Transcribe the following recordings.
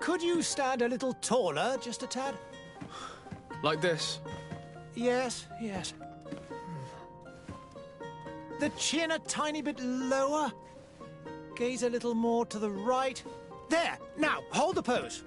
Could you stand a little taller, just a tad? Like this? Yes, yes. The chin a tiny bit lower. Gaze a little more to the right. There! Now, hold the pose.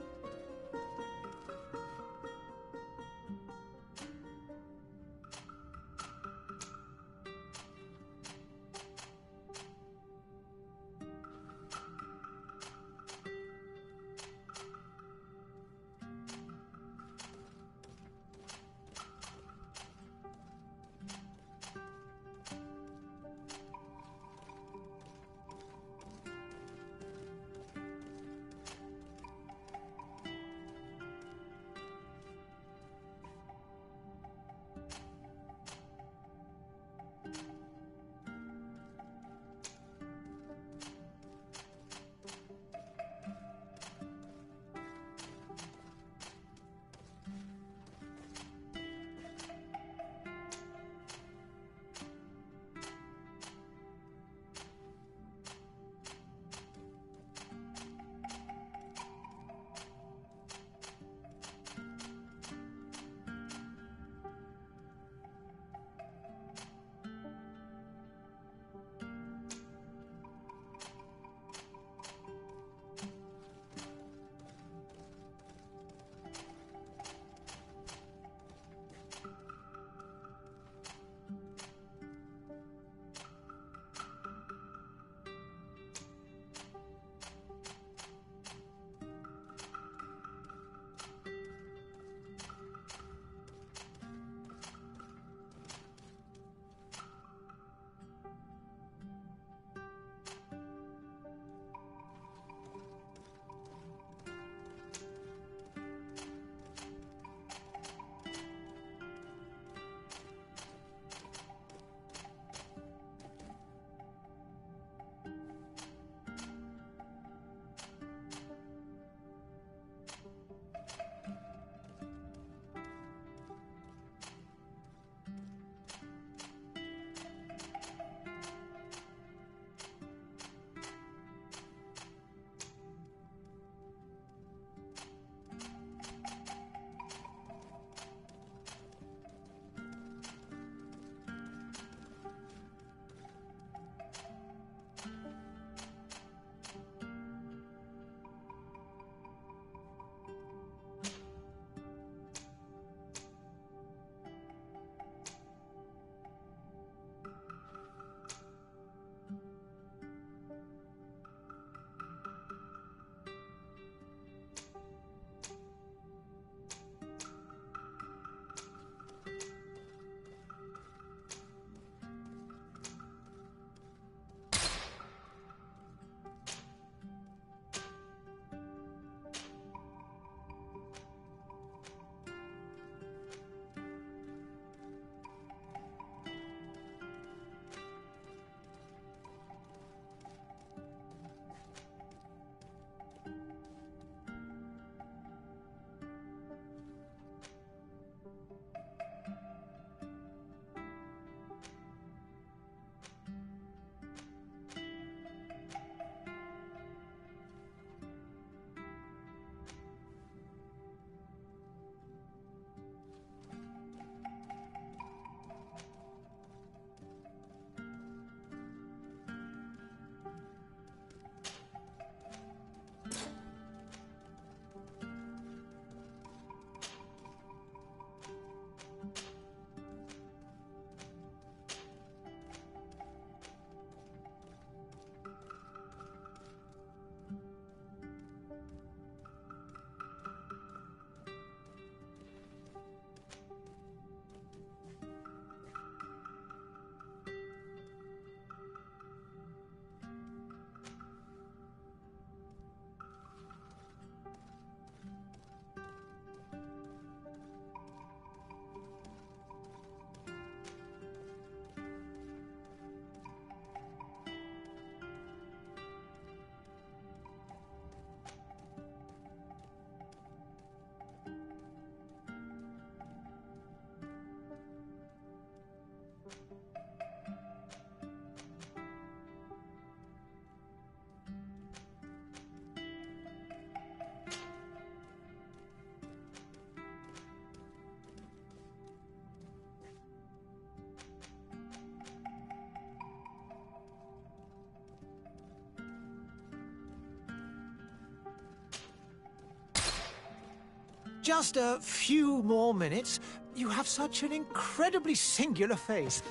Just a few more minutes. You have such an incredibly singular face.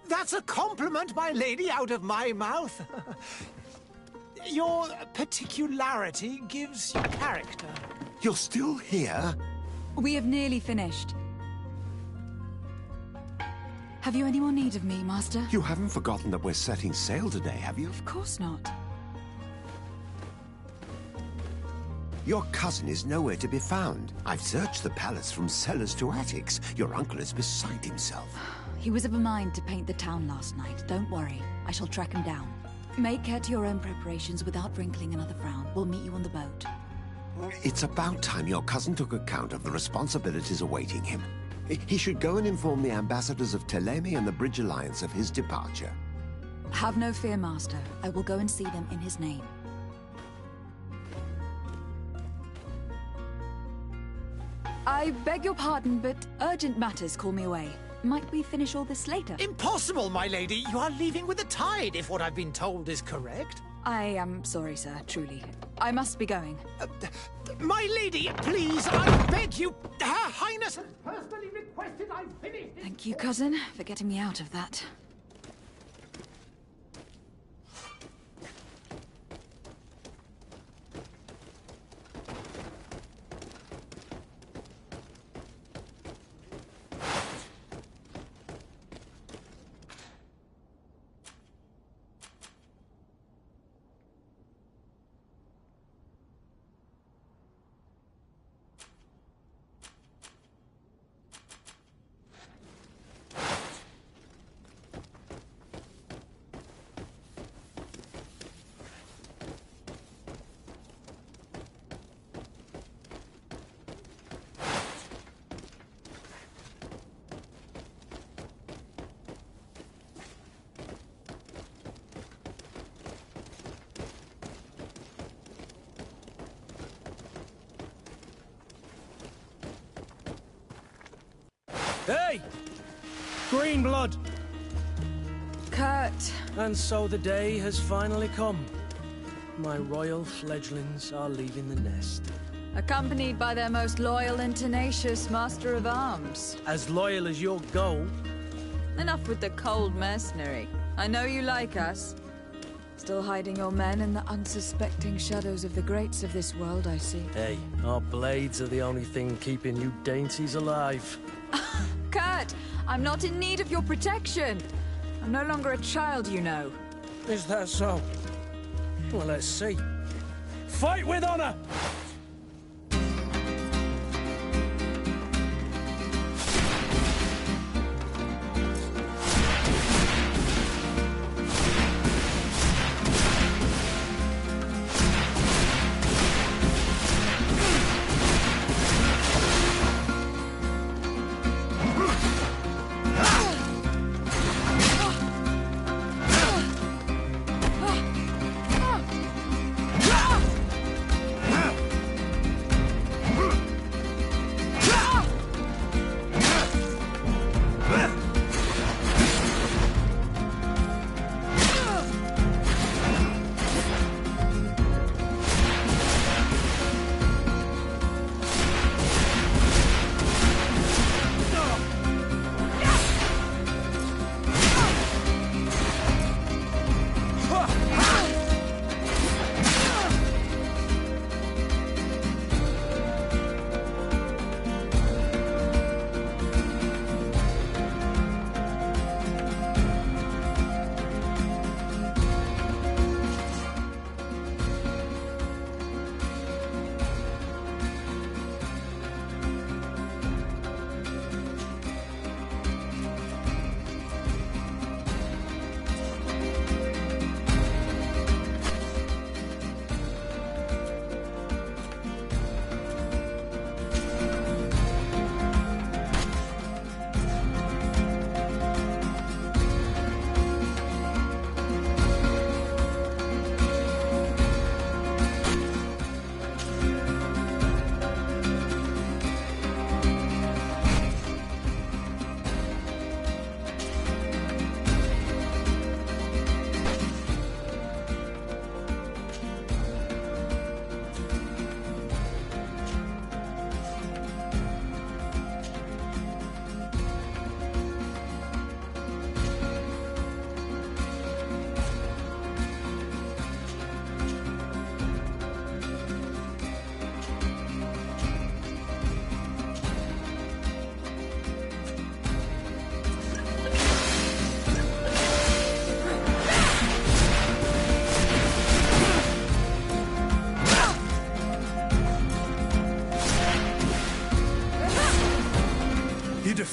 That's a compliment, my lady, out of my mouth. Your particularity gives you character. You're still here? We have nearly finished. Have you any more need of me, Master? You haven't forgotten that we're setting sail today, have you? Of course not. Your cousin is nowhere to be found. I've searched the palace from cellars to attics. Your uncle is beside himself. He was of a mind to paint the town last night. Don't worry. I shall track him down. Make care to your own preparations without wrinkling another frown. We'll meet you on the boat. It's about time your cousin took account of the responsibilities awaiting him. He should go and inform the ambassadors of Telemi and the Bridge Alliance of his departure. Have no fear, Master. I will go and see them in his name. I beg your pardon, but urgent matters call me away. Might we finish all this later? Impossible, my lady. You are leaving with the tide, if what I've been told is correct. I am sorry, sir, truly. I must be going. My lady, please, I beg you. Her Highness has personally requested I finish this. Thank you, cousin, for getting me out of that. Hey! Green blood! Kurt! And so the day has finally come. My royal fledglings are leaving the nest. Accompanied by their most loyal and tenacious Master of Arms. As loyal as your gold. Enough with the cold mercenary. I know you like us. Still hiding your men in the unsuspecting shadows of the greats of this world, I see. Hey, our blades are the only thing keeping you dainties alive. Kurt, I'm not in need of your protection. I'm no longer a child, you know. Is that so? Well, let's see. Fight with honor!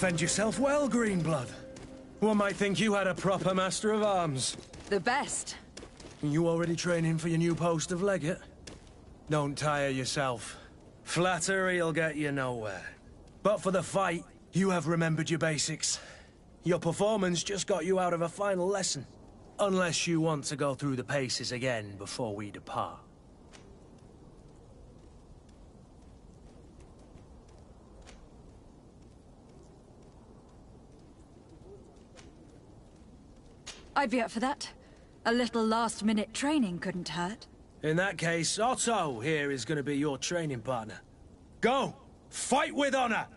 defend yourself well, Greenblood. One might think you had a proper master of arms. The best. You already training for your new post of legate? Don't tire yourself. Flattery'll get you nowhere. But for the fight, you have remembered your basics. Your performance just got you out of a final lesson. Unless you want to go through the paces again before we depart. I'd be up for that. A little last-minute training couldn't hurt. In that case, Otto here is going to be your training partner. Go! Fight with honor!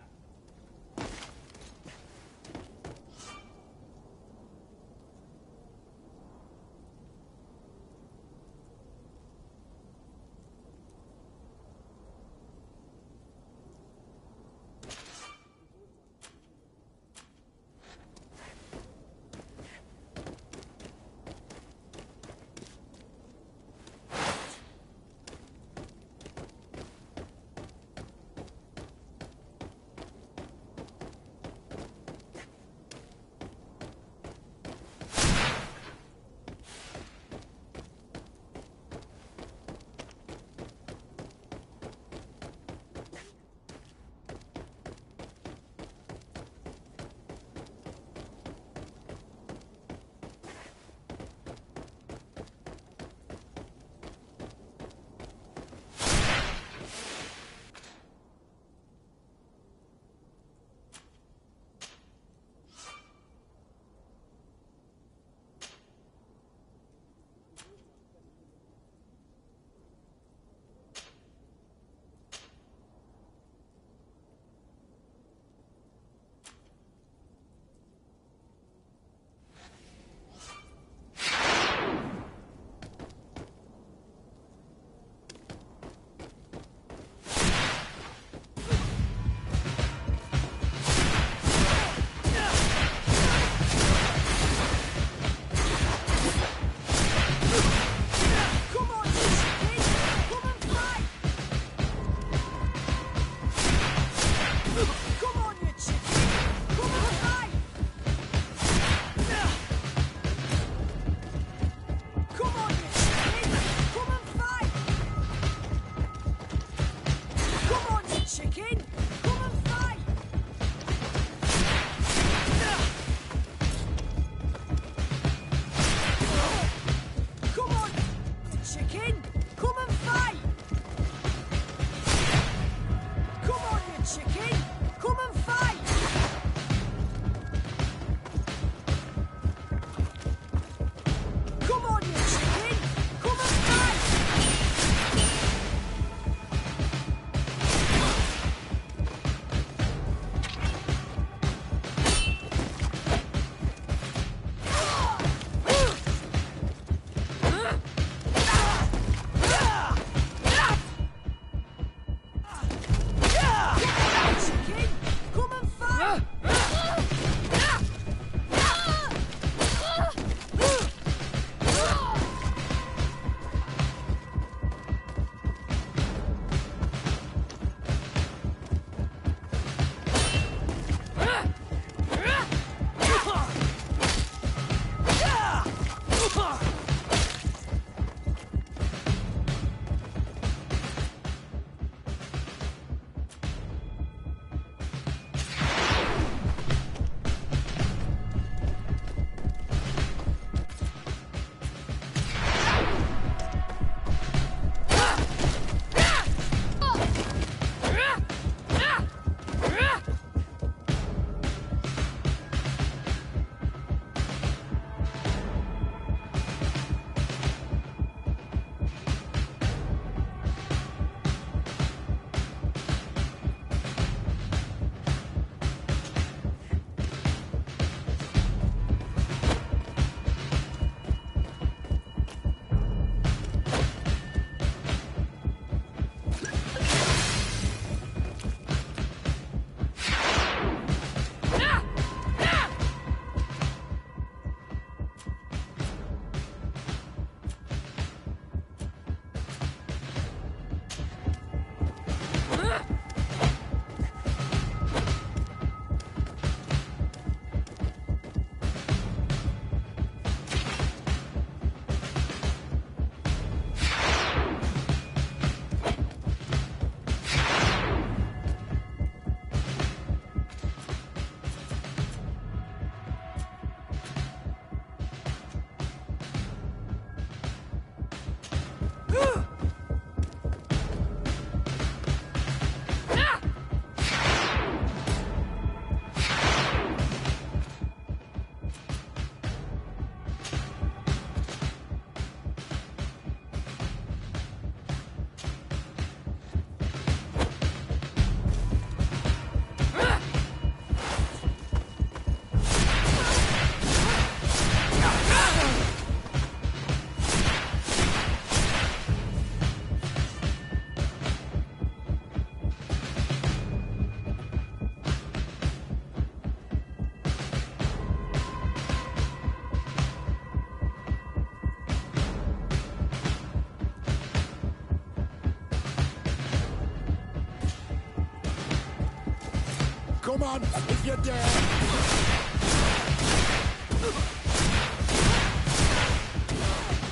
Come on, if you're there.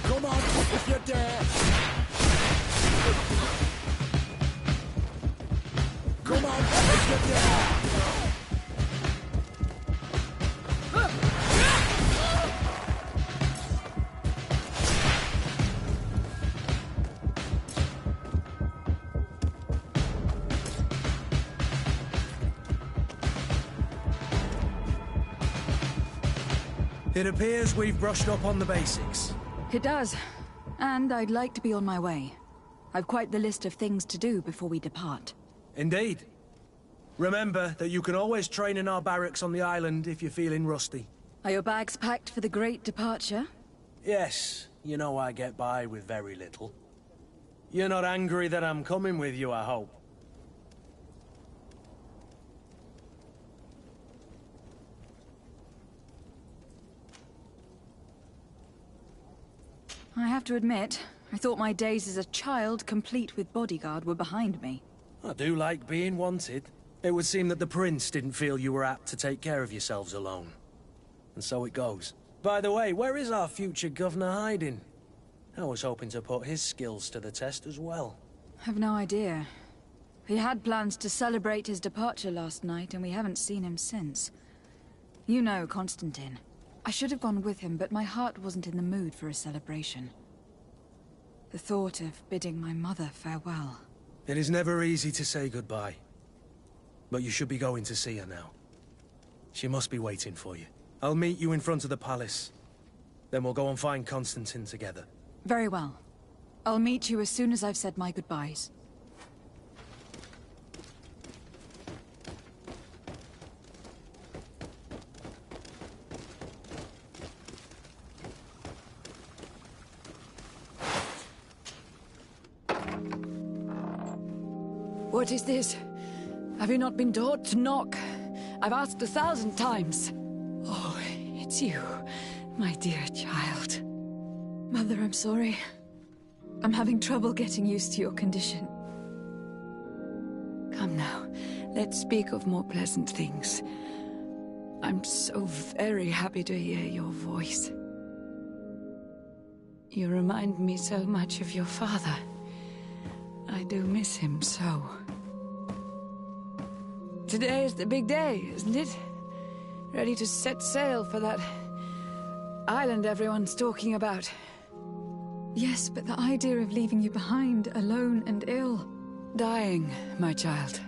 Come on, if you're there. Come on, if you're there. It appears we've brushed up on the basics. It does. And I'd like to be on my way. I've quite the list of things to do before we depart. Indeed. Remember that you can always train in our barracks on the island if you're feeling rusty. Are your bags packed for the great departure? Yes, you know I get by with very little. You're not angry that I'm coming with you, I hope. I have to admit, I thought my days as a child, complete with bodyguard, were behind me. I do like being wanted. It would seem that the prince didn't feel you were apt to take care of yourselves alone. And so it goes. By the way, where is our future governor hiding? I was hoping to put his skills to the test as well. I've no idea. He had plans to celebrate his departure last night, and we haven't seen him since. You know Constantine. I should have gone with him, but my heart wasn't in the mood for a celebration. The thought of bidding my mother farewell. It is never easy to say goodbye. But you should be going to see her now. She must be waiting for you. I'll meet you in front of the palace. Then we'll go and find Constantine together. Very well. I'll meet you as soon as I've said my goodbyes. What is this? Have you not been taught to knock? I've asked 1,000 times. Oh, it's you, my dear child. Mother, I'm sorry. I'm having trouble getting used to your condition. Come now, let's speak of more pleasant things. I'm so very happy to hear your voice. You remind me so much of your father. I do miss him so. Today is the big day, isn't it? Ready to set sail for that island everyone's talking about. Yes, but the idea of leaving you behind, alone and ill. Dying, my child.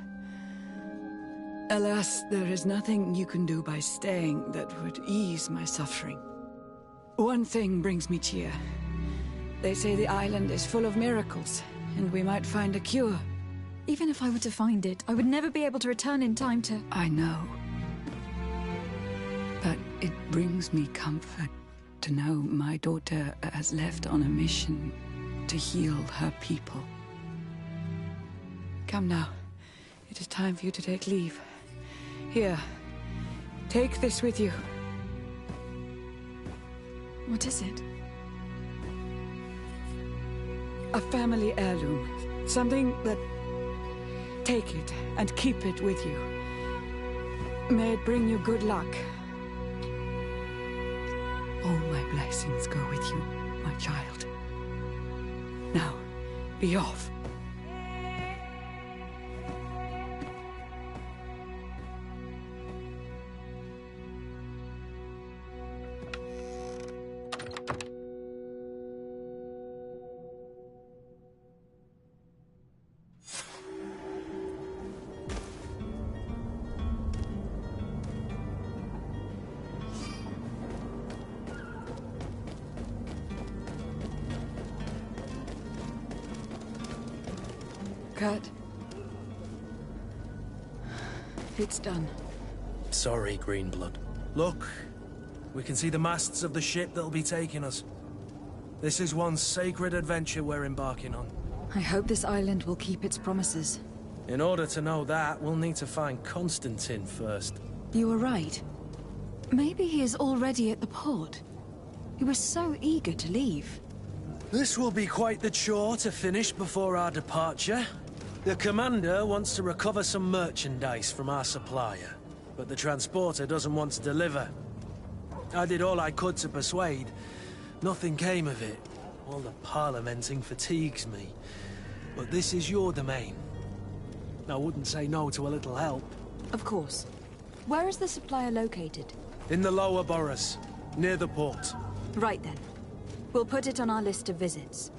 Alas, there is nothing you can do by staying that would ease my suffering. One thing brings me cheer. They say the island is full of miracles, and we might find a cure. Even if I were to find it, I would never be able to return in time to... I know. But it brings me comfort to know my daughter has left on a mission to heal her people. Come now. It is time for you to take leave. Here. Take this with you. What is it? A family heirloom. Something that... Take it and keep it with you. May it bring you good luck. All my blessings go with you, my child. Now, be off. Cut. It's done. Sorry, Greenblood. Look, we can see the masts of the ship that'll be taking us. This is one sacred adventure we're embarking on. I hope this island will keep its promises. In order to know that, we'll need to find Constantine first. You were right. Maybe he is already at the port. He was so eager to leave. This will be quite the chore to finish before our departure. The commander wants to recover some merchandise from our supplier. but the transporter doesn't want to deliver. I did all I could to persuade. Nothing came of it. All the parliamenting fatigues me. But this is your domain. I wouldn't say no to a little help. Of course. Where is the supplier located? In the lower boroughs, near the port. Right then. We'll put it on our list of visits.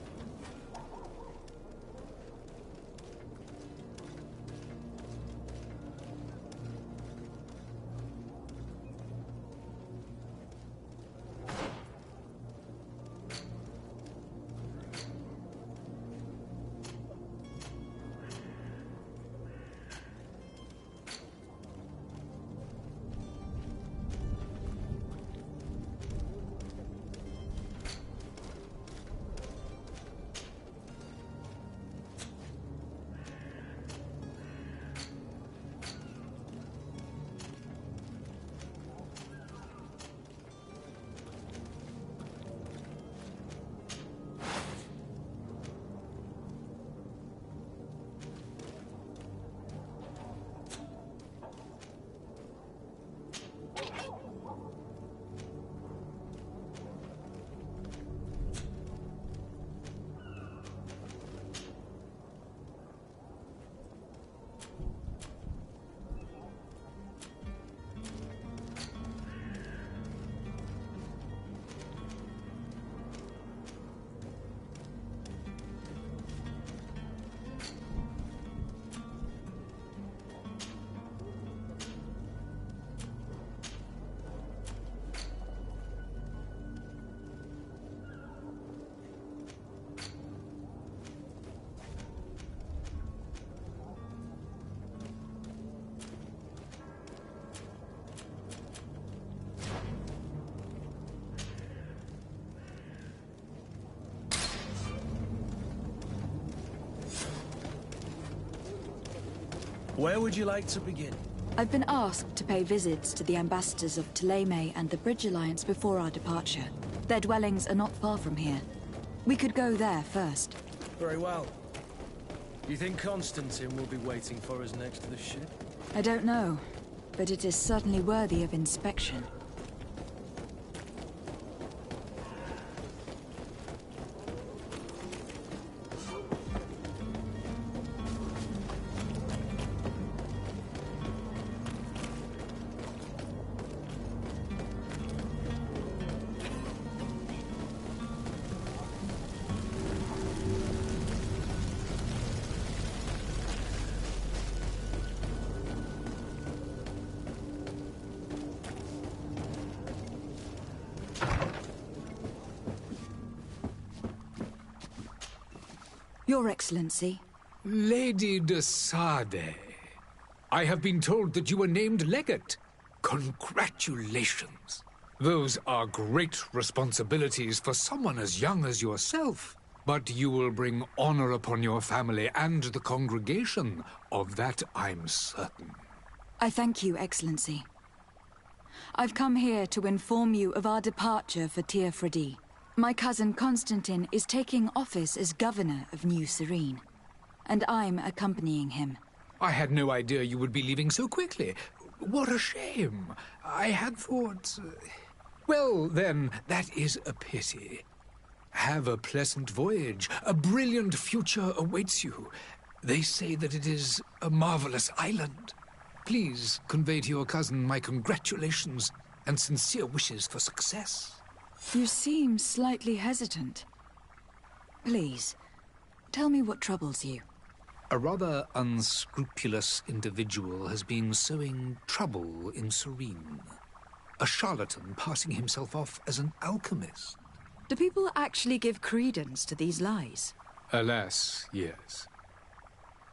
Where would you like to begin? I've been asked to pay visits to the ambassadors of TDS and the Bridge Alliance before our departure. Their dwellings are not far from here. We could go there first. Very well. You think Constantine will be waiting for us next to the ship? I don't know, but it is certainly worthy of inspection. Your Excellency. Lady de Sade, I have been told that you were named legate. Congratulations. Those are great responsibilities for someone as young as yourself. But you will bring honor upon your family and the congregation. Of that I'm certain. I thank you, Excellency. I've come here to inform you of our departure for TDS. My cousin Constantine is taking office as governor of New Serene, and I'm accompanying him. I had no idea you would be leaving so quickly. What a shame. I had thought... Well, then, that is a pity. Have a pleasant voyage. A brilliant future awaits you. They say that it is a marvelous island. Please convey to your cousin my congratulations and sincere wishes for success. You seem slightly hesitant. Please, tell me what troubles you. A rather unscrupulous individual has been sowing trouble in Serene. A charlatan passing himself off as an alchemist. Do people actually give credence to these lies? Alas, yes.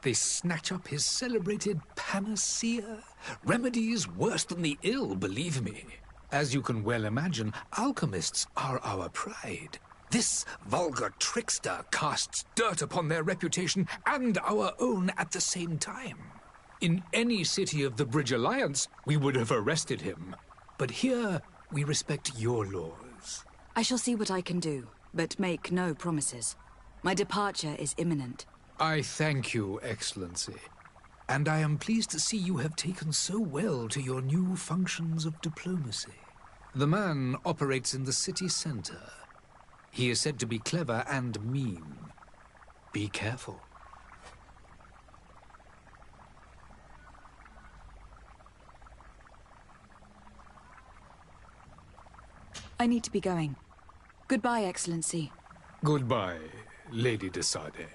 They snatch up his celebrated panacea. Remedies worse than the ill, believe me. As you can well imagine, alchemists are our pride. This vulgar trickster casts dirt upon their reputation and our own at the same time. In any city of the Bridge Alliance, we would have arrested him. But here, we respect your laws. I shall see what I can do, but make no promises. My departure is imminent. I thank you, Excellency. and I am pleased to see you have taken so well to your new functions of diplomacy. The man operates in the city center. He is said to be clever and mean. Be careful. I need to be going. Goodbye, Excellency. Goodbye, Lady de Sardet.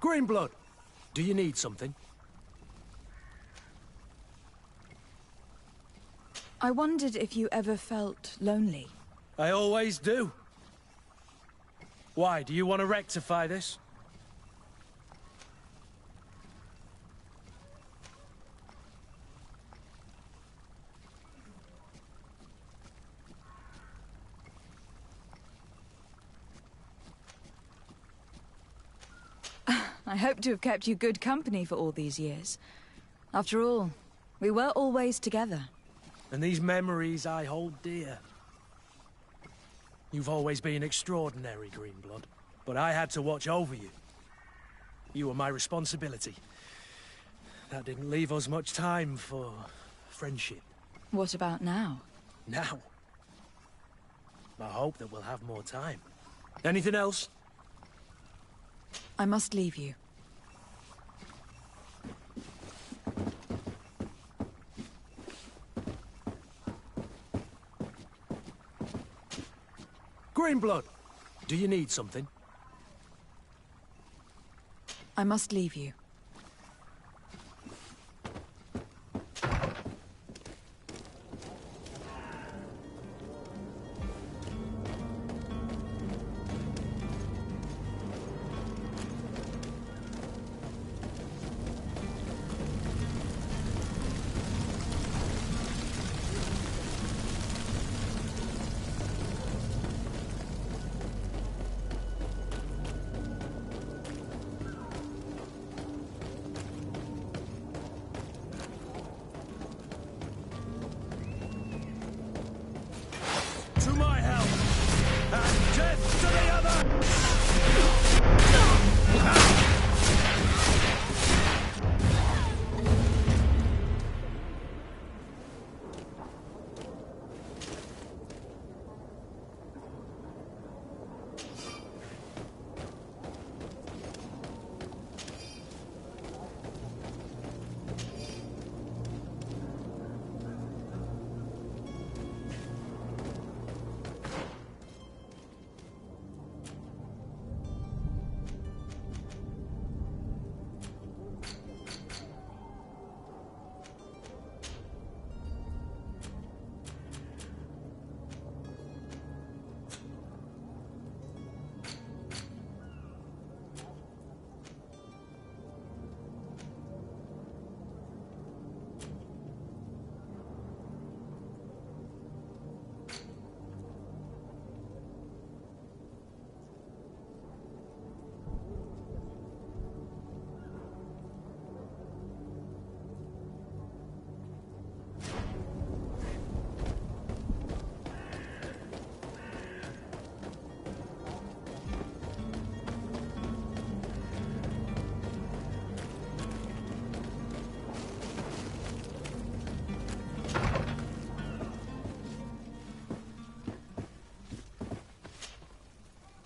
Greenblood, do you need something? I wondered if you ever felt lonely. I always do. Why, do you want to rectify this? I hope to have kept you good company for all these years. After all, we were always together. And these memories I hold dear. You've always been extraordinary, Greenblood, but I had to watch over you. You were my responsibility. That didn't leave us much time for friendship. What about now? Now? I hope that we'll have more time. Anything else? I must leave you. Greenblood, do you need something? I must leave you. To my help! And death to the other!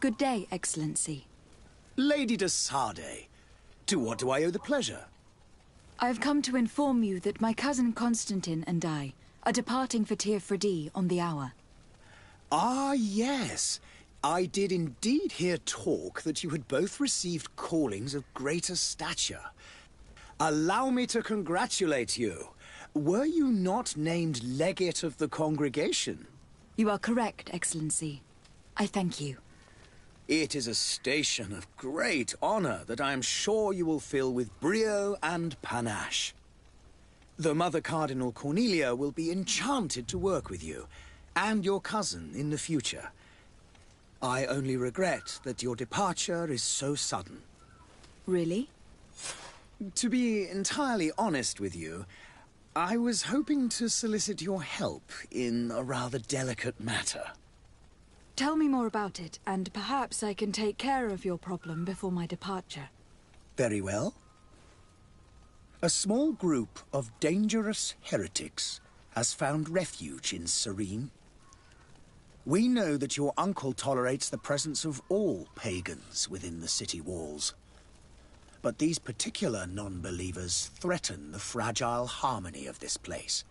Good day, Excellency. Lady de Sardet, to what do I owe the pleasure? I have come to inform you that my cousin Constantine and I are departing for TDS on the hour. Ah, yes. I did indeed hear talk that you had both received callings of greater stature. Allow me to congratulate you. Were you not named legate of the congregation? You are correct, Excellency. I thank you. It is a station of great honor that I am sure you will fill with brio and panache. The Mother Cardinal Cornelia will be enchanted to work with you, and your cousin in the future. I only regret that your departure is so sudden. Really? To be entirely honest with you, I was hoping to solicit your help in a rather delicate matter. Tell me more about it, and perhaps I can take care of your problem before my departure. Very well. A small group of dangerous heretics has found refuge in Serene. We know that your uncle tolerates the presence of all pagans within the city walls. But these particular non-believers threaten the fragile harmony of this place.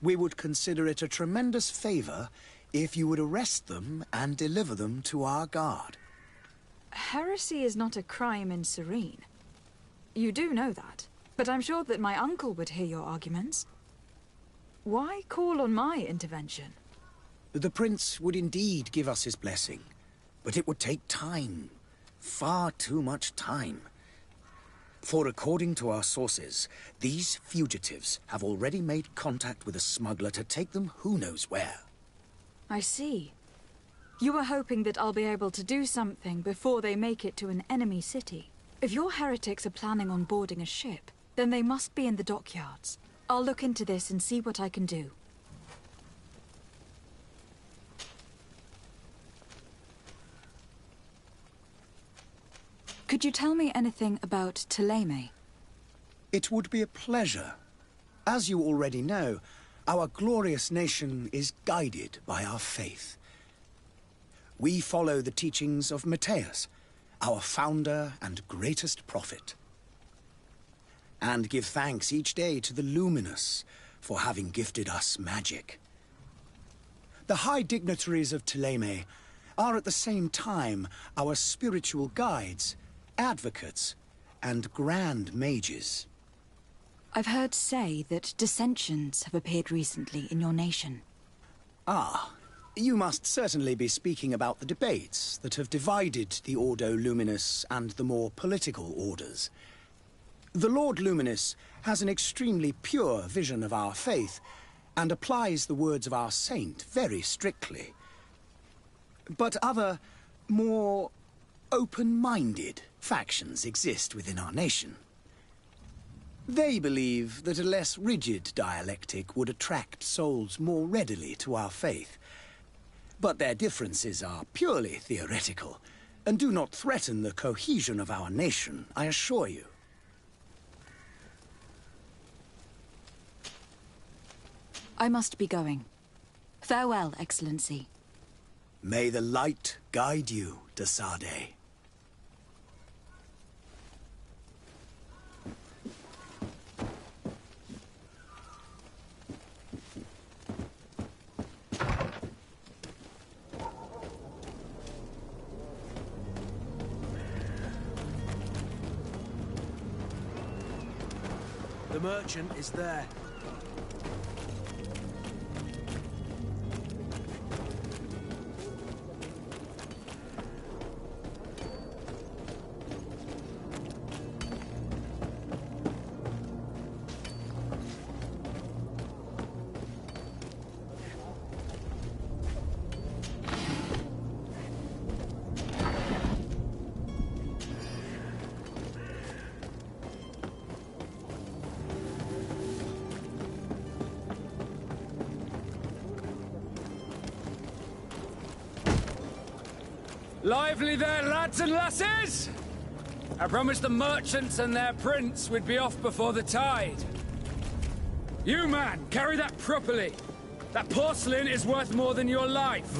We would consider it a tremendous favor if you would arrest them and deliver them to our guard. Heresy is not a crime in Serene. You do know that, but I'm sure that my uncle would hear your arguments. Why call on my intervention? The prince would indeed give us his blessing, but it would take time. Far too much time. For according to our sources, these fugitives have already made contact with a smuggler to take them who knows where. I see. You were hoping that I'll be able to do something before they make it to an enemy city. If your heretics are planning on boarding a ship, then they must be in the dockyards. I'll look into this and see what I can do. Could you tell me anything about Thélème? It would be a pleasure. As you already know, our glorious nation is guided by our faith. We follow the teachings of Matthias, our founder and greatest prophet, and give thanks each day to the Luminous for having gifted us magic. The high dignitaries of Thélème are at the same time our spiritual guides, advocates, and grand mages. I've heard say that dissensions have appeared recently in your nation. Ah, you must certainly be speaking about the debates that have divided the Ordo Luminous and the more political orders. The Lord Luminous has an extremely pure vision of our faith and applies the words of our saint very strictly. But other, more open-minded factions exist within our nation. They believe that a less rigid dialectic would attract souls more readily to our faith. But their differences are purely theoretical, and do not threaten the cohesion of our nation, I assure you. I must be going. Farewell, Excellency. May the light guide you, de Sade. The merchant is there. Lively there, lads and lasses! I promised the merchants and their prince we'd be off before the tide. You, man, carry that properly. That porcelain is worth more than your life.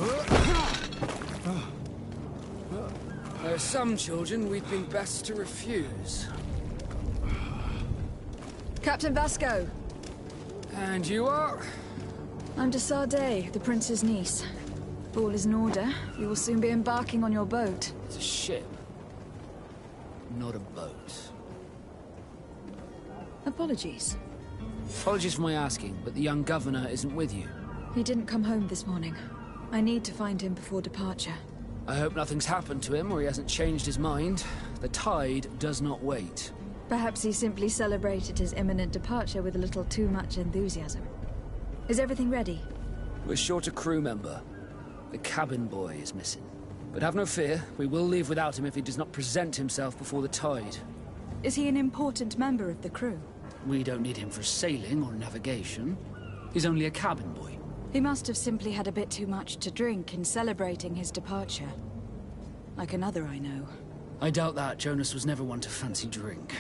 There are some children we'd been best to refuse. Captain Vasco. And you are? I'm de Sade, the prince's niece. All is in order. You will soon be embarking on your boat. It's a ship, not a boat. Apologies. Apologies for my asking, but the young governor isn't with you. He didn't come home this morning. I need to find him before departure. I hope nothing's happened to him or he hasn't changed his mind. The tide does not wait. Perhaps he simply celebrated his imminent departure with a little too much enthusiasm. Is everything ready? We're short a crew member. The cabin boy is missing. But have no fear, we will leave without him if he does not present himself before the tide. Is he an important member of the crew? We don't need him for sailing or navigation. He's only a cabin boy. He must have simply had a bit too much to drink in celebrating his departure. Like another I know. I doubt that. Jonas was never one to fancy drink.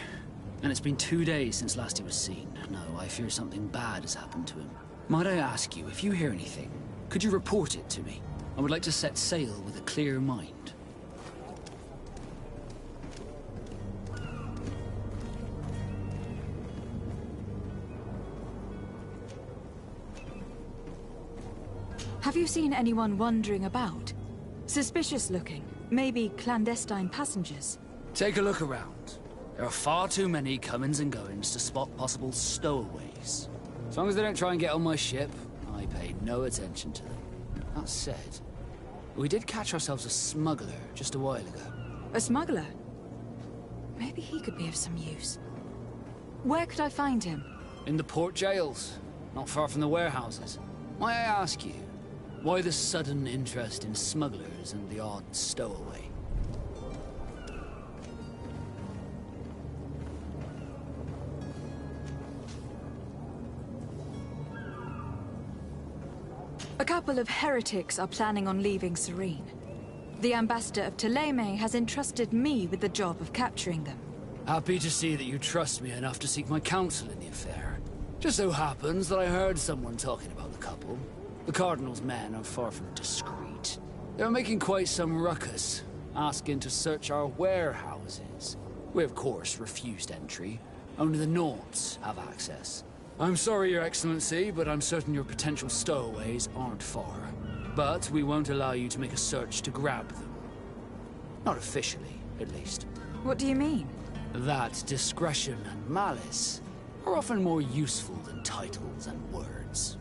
And it's been 2 days since last he was seen. No, I fear something bad has happened to him. Might I ask you, if you hear anything, could you report it to me? I would like to set sail with a clear mind. Have you seen anyone wandering about? Suspicious looking. Maybe clandestine passengers. Take a look around. There are far too many comings and goings to spot possible stowaways. As long as they don't try and get on my ship, I pay no attention to them. That said, we did catch ourselves a smuggler just a while ago. A smuggler? Maybe he could be of some use. Where could I find him? In the port jails, not far from the warehouses. May I ask you, why the sudden interest in smugglers and the odd stowaway? A couple of heretics are planning on leaving Serene. The ambassador of Ptolemy has entrusted me with the job of capturing them. Happy to see that you trust me enough to seek my counsel in the affair. Just so happens that I heard someone talking about the couple. The Cardinal's men are far from discreet. They're making quite some ruckus, asking to search our warehouses. We of course refused entry. Only the Naughts have access. I'm sorry, Your Excellency, but I'm certain your potential stowaways aren't far. But we won't allow you to make a search to grab them. Not officially, at least. What do you mean? That discretion and malice are often more useful than titles and words.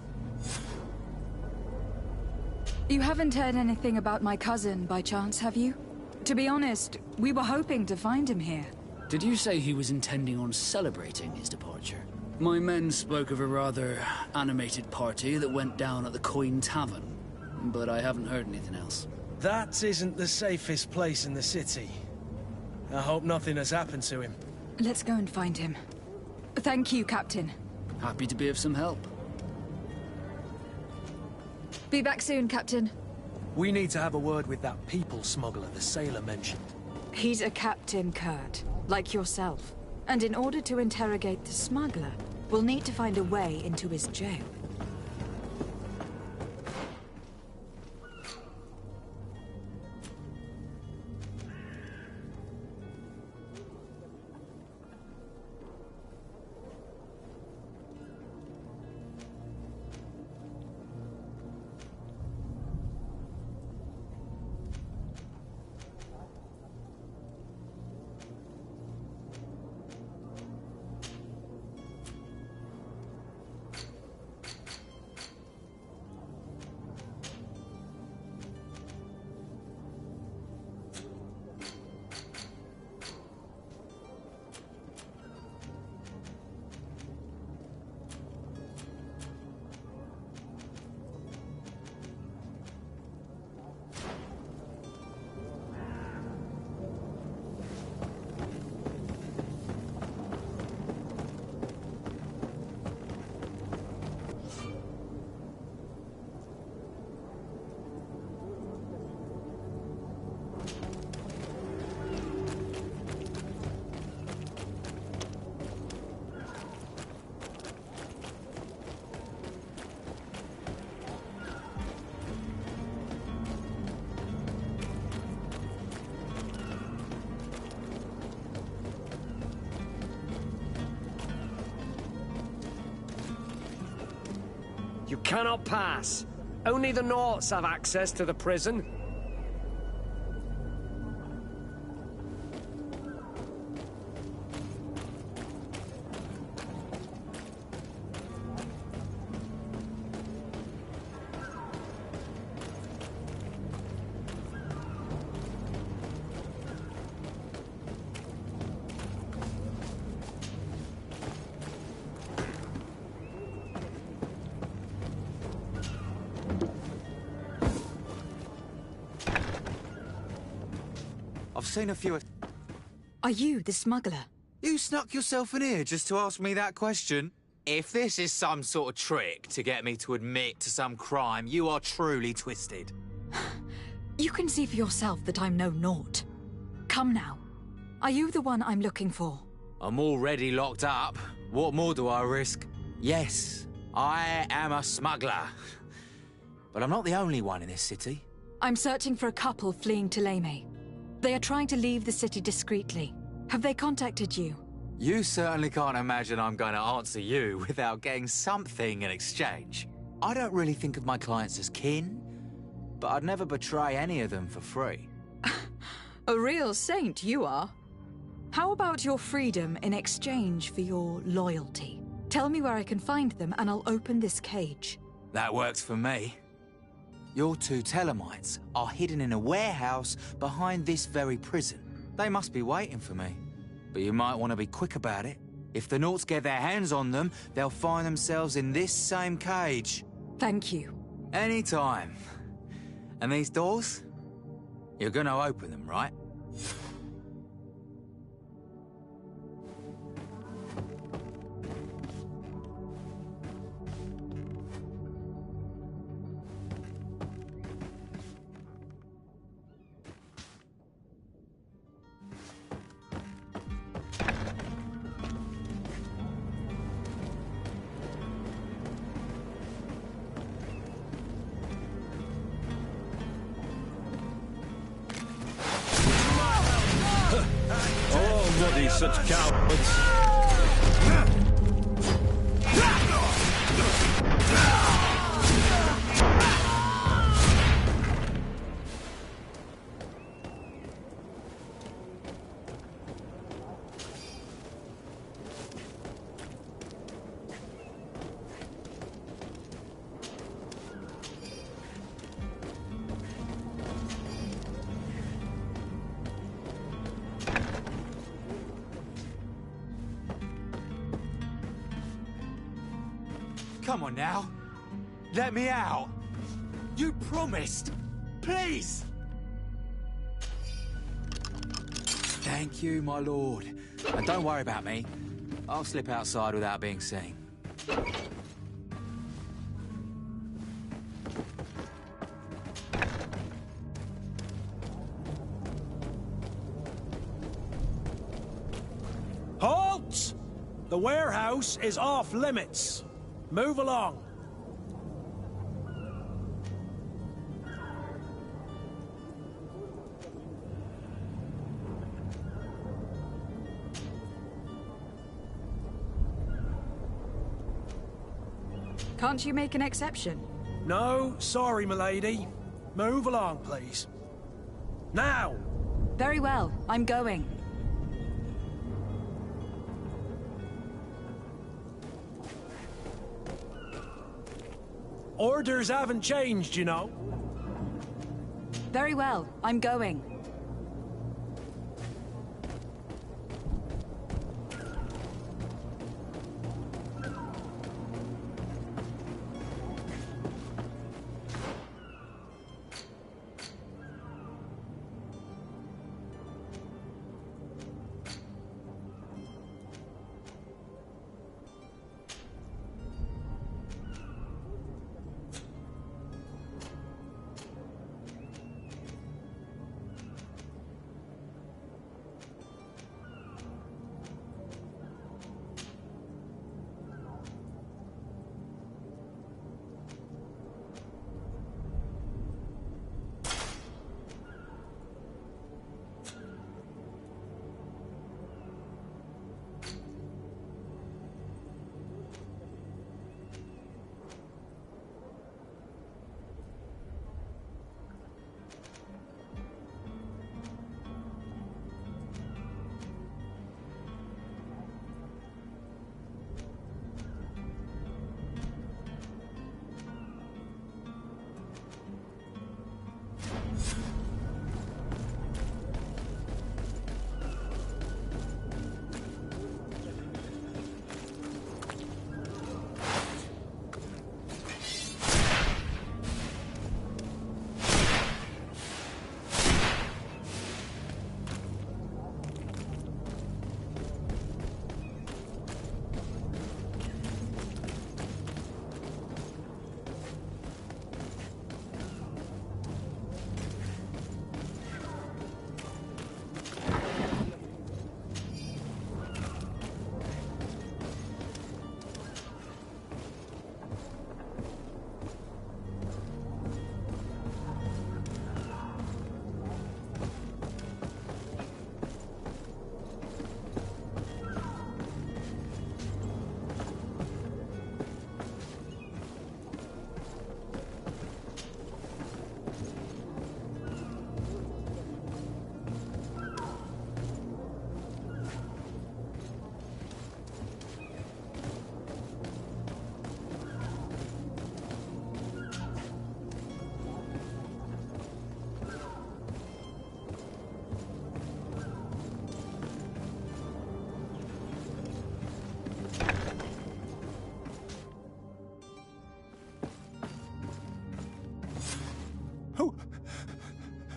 You haven't heard anything about my cousin by chance, have you? To be honest, we were hoping to find him here. Did you say he was intending on celebrating his departure? My men spoke of a rather animated party that went down at the Coin Tavern, but I haven't heard anything else. That isn't the safest place in the city. I hope nothing has happened to him. Let's go and find him. Thank you, Captain. Happy to be of some help. Be back soon, Captain. We need to have a word with that people smuggler the sailor mentioned. He's a captain, Kurt, like yourself. And in order to interrogate the smuggler, we'll need to find a way into his jail. You cannot pass. Only the Naughts have access to the prison. I've seen a few... Are you the smuggler? You snuck yourself in here just to ask me that question? If this is some sort of trick to get me to admit to some crime, you are truly twisted. You can see for yourself that I'm no naught. Come now. Are you the one I'm looking for? I'm already locked up. What more do I risk? Yes, I am a smuggler. But I'm not the only one in this city. I'm searching for a couple fleeing Thélème. They are trying to leave the city discreetly. Have they contacted you? You certainly can't imagine I'm going to answer you without getting something in exchange. I don't really think of my clients as kin, but I'd never betray any of them for free. A real saint you are. How about your freedom in exchange for your loyalty? Tell me where I can find them and I'll open this cage. That works for me. Your two Thelemites are hidden in a warehouse behind this very prison. They must be waiting for me. But you might want to be quick about it. If the Naughts get their hands on them, they'll find themselves in this same cage. Thank you. Anytime. And these doors? You're gonna open them, right? Such cowards. Come on now. Let me out. You promised. Please. Thank you, my lord. And don't worry about me. I'll slip outside without being seen. Halt! The warehouse is off limits. Move along. Can't you make an exception? No, sorry, milady. Move along, please. Now! Very well, I'm going. Orders haven't changed, you know. Very well, I'm going.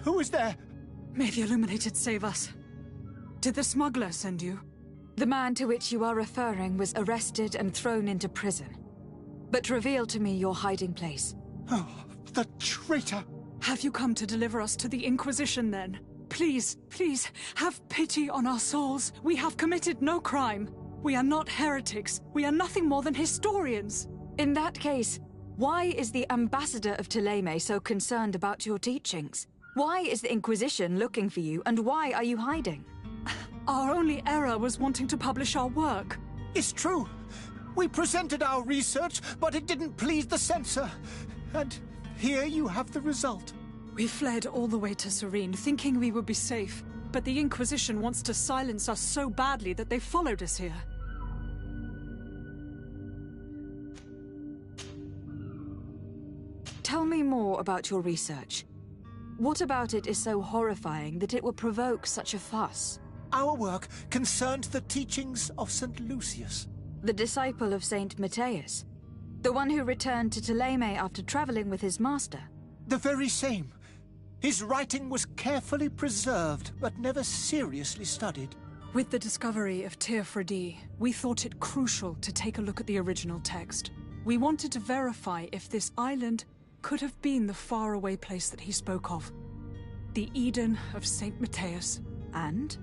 Who is there? May the Illuminated save us. Did the smuggler send you? The man to which you are referring was arrested and thrown into prison. But reveal to me your hiding place. Oh, the traitor! Have you come to deliver us to the Inquisition, then? Please, please, have pity on our souls. We have committed no crime. We are not heretics. We are nothing more than historians. In that case, why is the ambassador of Thélème so concerned about your teachings? Why is the Inquisition looking for you, and why are you hiding? Our only error was wanting to publish our work. It's true. We presented our research, but it didn't please the censor. And here you have the result. We fled all the way to Serene, thinking we would be safe. But the Inquisition wants to silence us so badly that they followed us here. Tell me more about your research. What about it is so horrifying that it will provoke such a fuss? Our work concerned the teachings of St. Lucius. The disciple of St. Matthias? The one who returned to Thélème after traveling with his master? The very same. His writing was carefully preserved, but never seriously studied. With the discovery of Ps5, we thought it crucial to take a look at the original text. We wanted to verify if this island could have been the faraway place that he spoke of. The Eden of St. Matthias. And?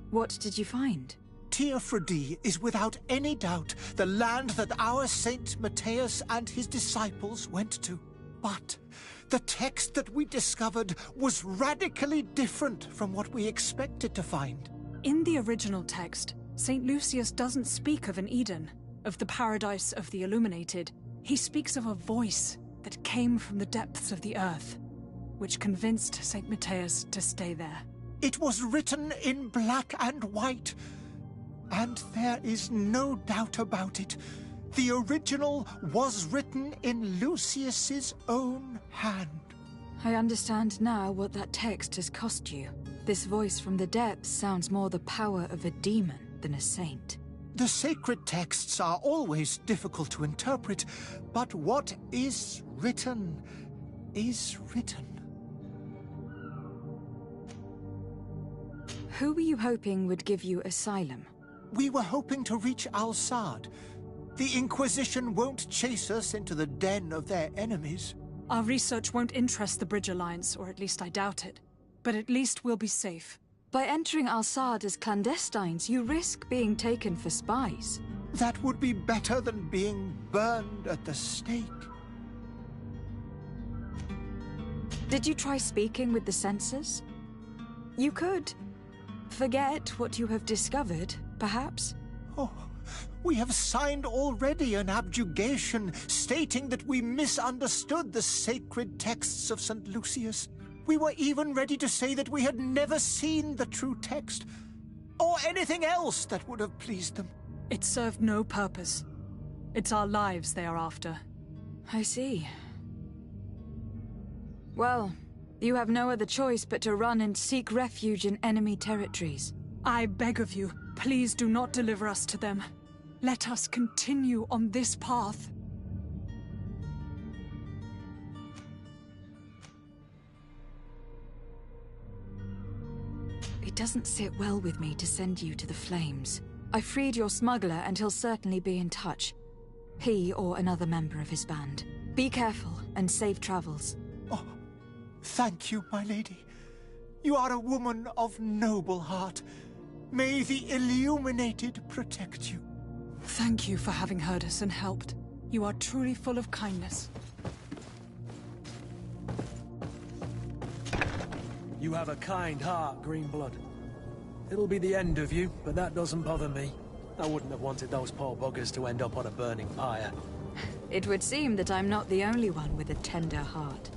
What did you find? Ps5 is without any doubt the land that our Saint Matthias and his disciples went to. But the text that we discovered was radically different from what we expected to find. In the original text, St. Lucius doesn't speak of an Eden, of the paradise of the Illuminated. He speaks of a voice that came from the depths of the earth, which convinced St. Matthias to stay there. It was written in black and white, and there is no doubt about it. The original was written in Lucius's own hand. I understand now what that text has cost you. This voice from the depths sounds more the power of a demon than a saint. The sacred texts are always difficult to interpret, but what is written is written. Who were you hoping would give you asylum? We were hoping to reach Al-Sad. The Inquisition won't chase us into the den of their enemies. Our research won't interest the Bridge Alliance, or at least I doubt it. But at least we'll be safe. By entering Al-Sad as clandestines, you risk being taken for spies. That would be better than being burned at the stake. Did you try speaking with the censors? You could forget what you have discovered, perhaps? Oh, we have signed already an abjugation stating that we misunderstood the sacred texts of St. Lucius. We were even ready to say that we had never seen the true text, or anything else that would have pleased them. It served no purpose. It's our lives they are after. I see. Well, you have no other choice but to run and seek refuge in enemy territories. I beg of you, please do not deliver us to them. Let us continue on this path. It doesn't sit well with me to send you to the flames. I freed your smuggler and he'll certainly be in touch. He or another member of his band. Be careful and safe travels. Oh, thank you, my lady. You are a woman of noble heart. May the Illuminated protect you. Thank you for having heard us and helped. You are truly full of kindness. You have a kind heart, Greenblood. It'll be the end of you, but that doesn't bother me. I wouldn't have wanted those poor buggers to end up on a burning pyre. It would seem that I'm not the only one with a tender heart.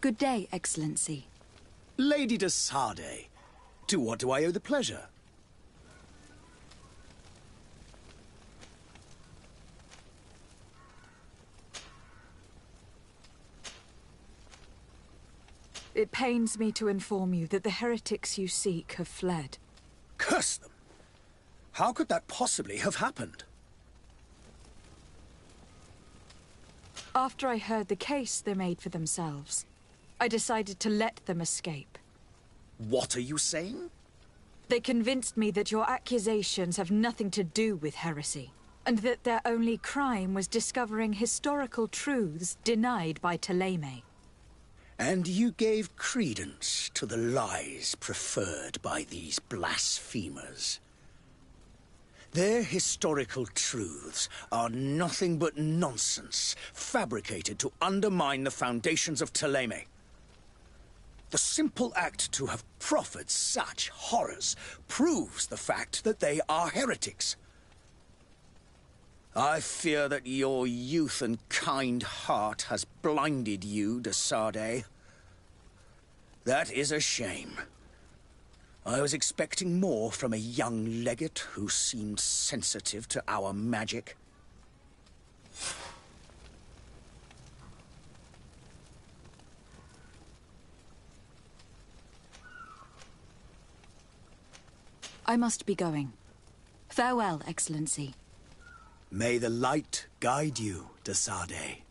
Good day, Excellency. Lady de Sardet, to what do I owe the pleasure? It pains me to inform you that the heretics you seek have fled. Curse them! How could that possibly have happened? After I heard the case they made for themselves, I decided to let them escape. What are you saying? They convinced me that your accusations have nothing to do with heresy, and that their only crime was discovering historical truths denied by Ptolemy. And you gave credence to the lies preferred by these blasphemers. Their historical truths are nothing but nonsense, fabricated to undermine the foundations of Ptolemy. The simple act to have proffered such horrors proves the fact that they are heretics. I fear that your youth and kind heart has blinded you, de Sardet. That is a shame. I was expecting more from a young legate who seemed sensitive to our magic. I must be going. Farewell, Excellency. May the light guide you, de Sardet.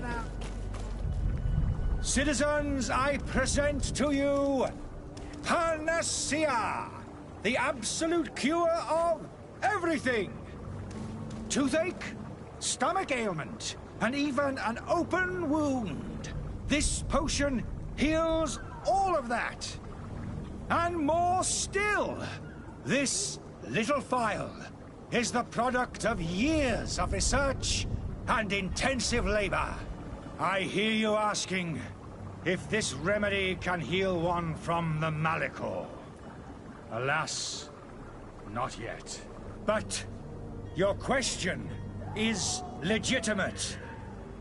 Now. Citizens, I present to you Panacea, the absolute cure of everything. Toothache, stomach ailment, and even an open wound. This potion heals all of that. And more still. This little phial is the product of years of research and intensive labor. I hear you asking if this remedy can heal one from the Malachor. Alas, not yet. But your question is legitimate.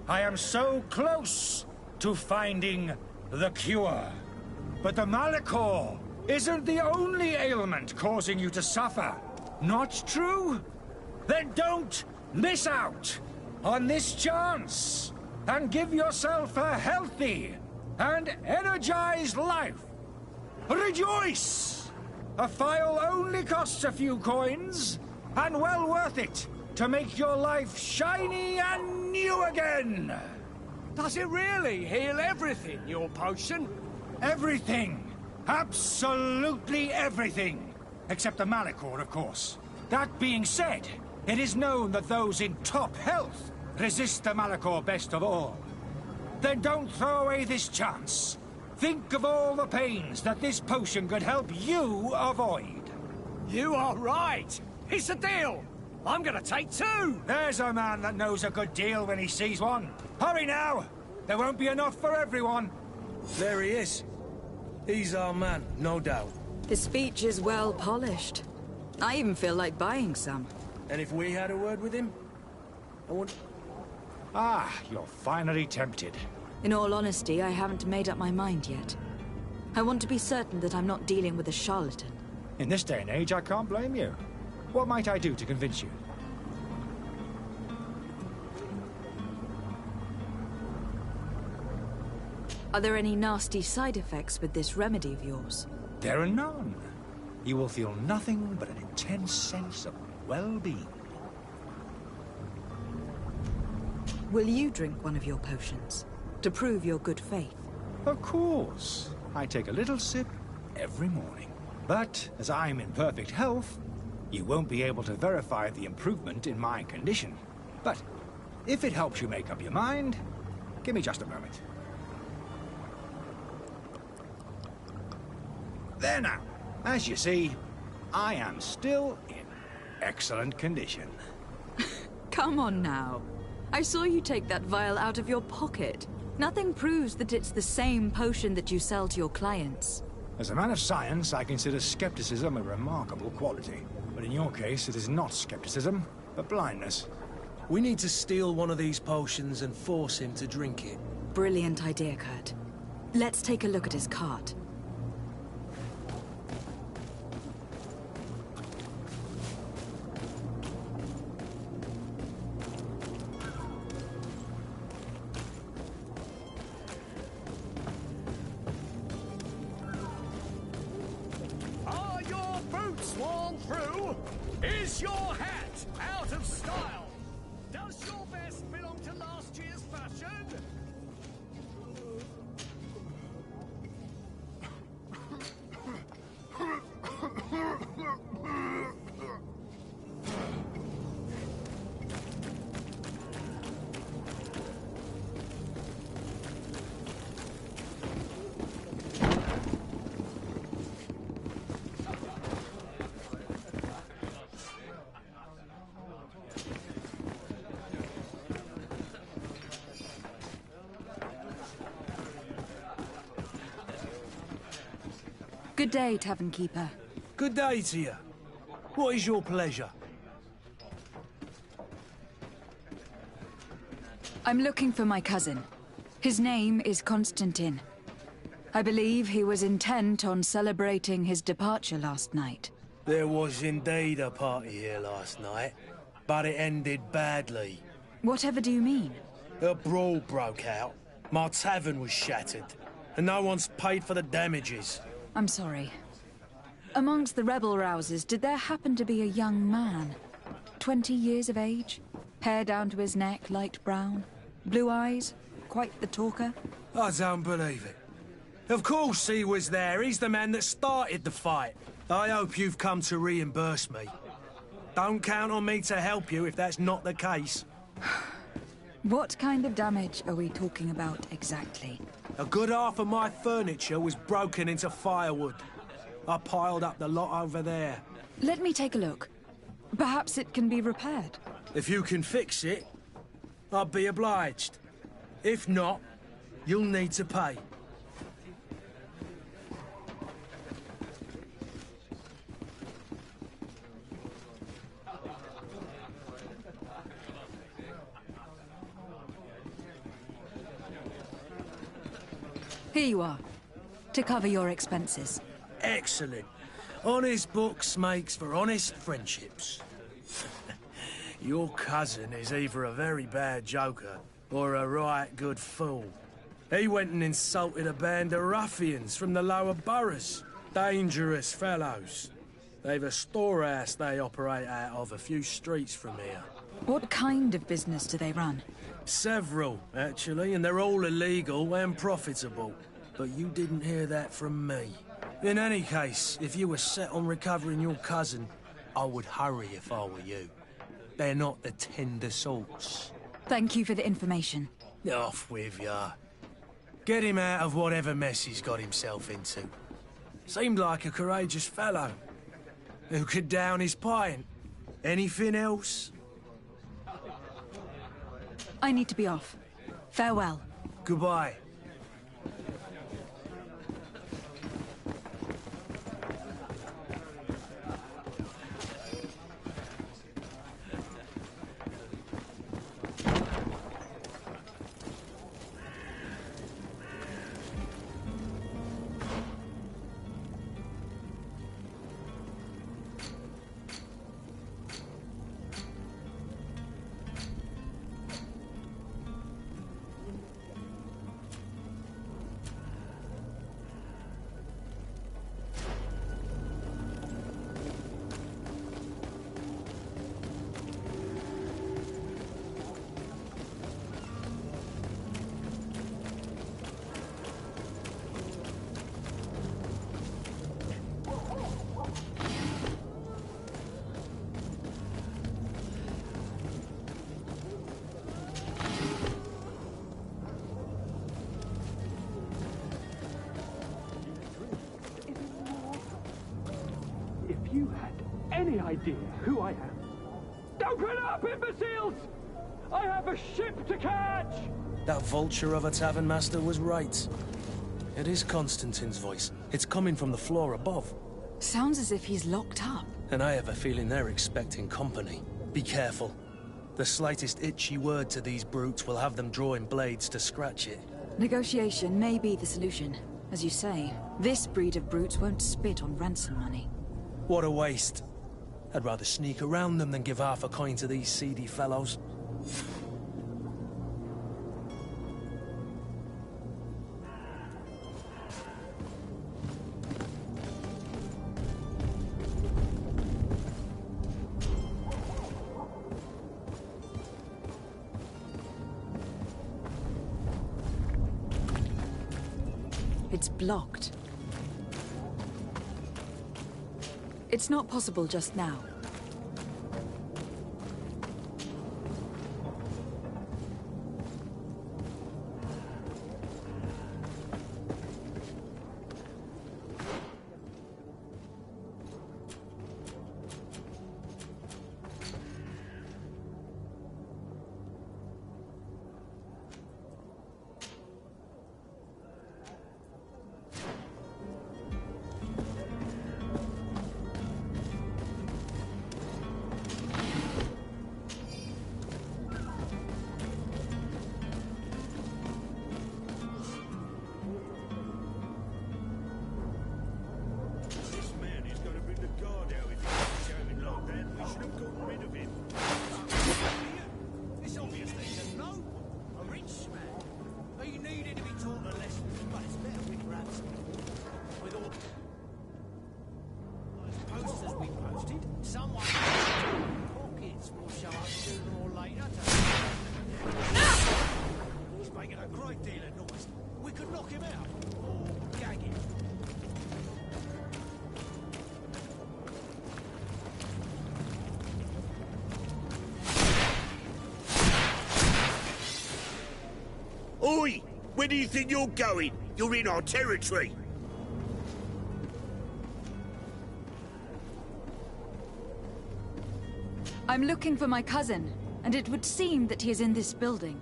I am so close to finding the cure. But the Malachor isn't the only ailment causing you to suffer. Not true? Then don't miss out on this chance and give yourself a healthy and energized life. Rejoice! A phial only costs a few coins, and well worth it to make your life shiny and new again. Does it really heal everything, your potion? Everything. Absolutely everything. Except the Malachor, of course. That being said, it is known that those in top health resist the Malachor best of all. Then don't throw away this chance. Think of all the pains that this potion could help you avoid. You are right. It's a deal. I'm gonna take two. There's a man that knows a good deal when he sees one. Hurry now. There won't be enough for everyone. There he is. He's our man, no doubt. His speech is well polished. I even feel like buying some. And if we had a word with him? I want... Ah, you're finally tempted. In all honesty, I haven't made up my mind yet. I want to be certain that I'm not dealing with a charlatan. In this day and age, I can't blame you. What might I do to convince you? Are there any nasty side effects with this remedy of yours? There are none. You will feel nothing but an intense sense of well-being. Will you drink one of your potions, to prove your good faith? Of course. I take a little sip every morning. But, as I'm in perfect health, you won't be able to verify the improvement in my condition. But, if it helps you make up your mind, give me just a moment. There now. As you see, I am still in excellent condition. Come on now. I saw you take that vial out of your pocket. Nothing proves that it's the same potion that you sell to your clients. As a man of science, I consider skepticism a remarkable quality. But in your case, it is not skepticism, but blindness. We need to steal one of these potions and force him to drink it. Brilliant idea, Kurt. Let's take a look at his cart. Are your boots worn through? Is your hat out of style? Does your vest belong to last year's fashion? Good day, Tavern Keeper. Good day to you. What is your pleasure? I'm looking for my cousin. His name is Constantine. I believe he was intent on celebrating his departure last night. There was indeed a party here last night, but it ended badly. Whatever do you mean? A brawl broke out. My tavern was shattered, and no one's paid for the damages. I'm sorry. Amongst the rebel rousers, did there happen to be a young man? 20 years of age? Hair down to his neck, light brown? Blue eyes? Quite the talker? I don't believe it. Of course he was there. He's the man that started the fight. I hope you've come to reimburse me. Don't count on me to help you if that's not the case. What kind of damage are we talking about exactly? A good half of my furniture was broken into firewood. I piled up the lot over there. Let me take a look. Perhaps it can be repaired. If you can fix it, I'll be obliged. If not, you'll need to pay. Here you are, to cover your expenses. Excellent. Honest books makes for honest friendships. Your cousin is either a very bad joker or a right good fool. He went and insulted a band of ruffians from the lower boroughs. Dangerous fellows. They've a storehouse they operate out of a few streets from here. What kind of business do they run? Several, actually, and they're all illegal and profitable. But you didn't hear that from me. In any case, if you were set on recovering your cousin, I would hurry if I were you. They're not the tender sorts. Thank you for the information. Off with ya. Get him out of whatever mess he's got himself into. Seemed like a courageous fellow. Who could down his pint. Anything else? I need to be off. Farewell. Goodbye. idea who I am? Open up, imbeciles! I have a ship to catch! That vulture of a tavern master was right. It is Constantine's voice. It's coming from the floor above. Sounds as if he's locked up. And I have a feeling they're expecting company. Be careful. The slightest itchy word to these brutes will have them drawing blades to scratch it. Negotiation may be the solution. As you say, this breed of brutes won't spit on ransom money. What a waste. I'd rather sneak around them than give half a coin to these seedy fellows. It's blocked. It's not possible just now. Oi! Where do you think you're going? You're in our territory. I'm looking for my cousin, and it would seem that he is in this building.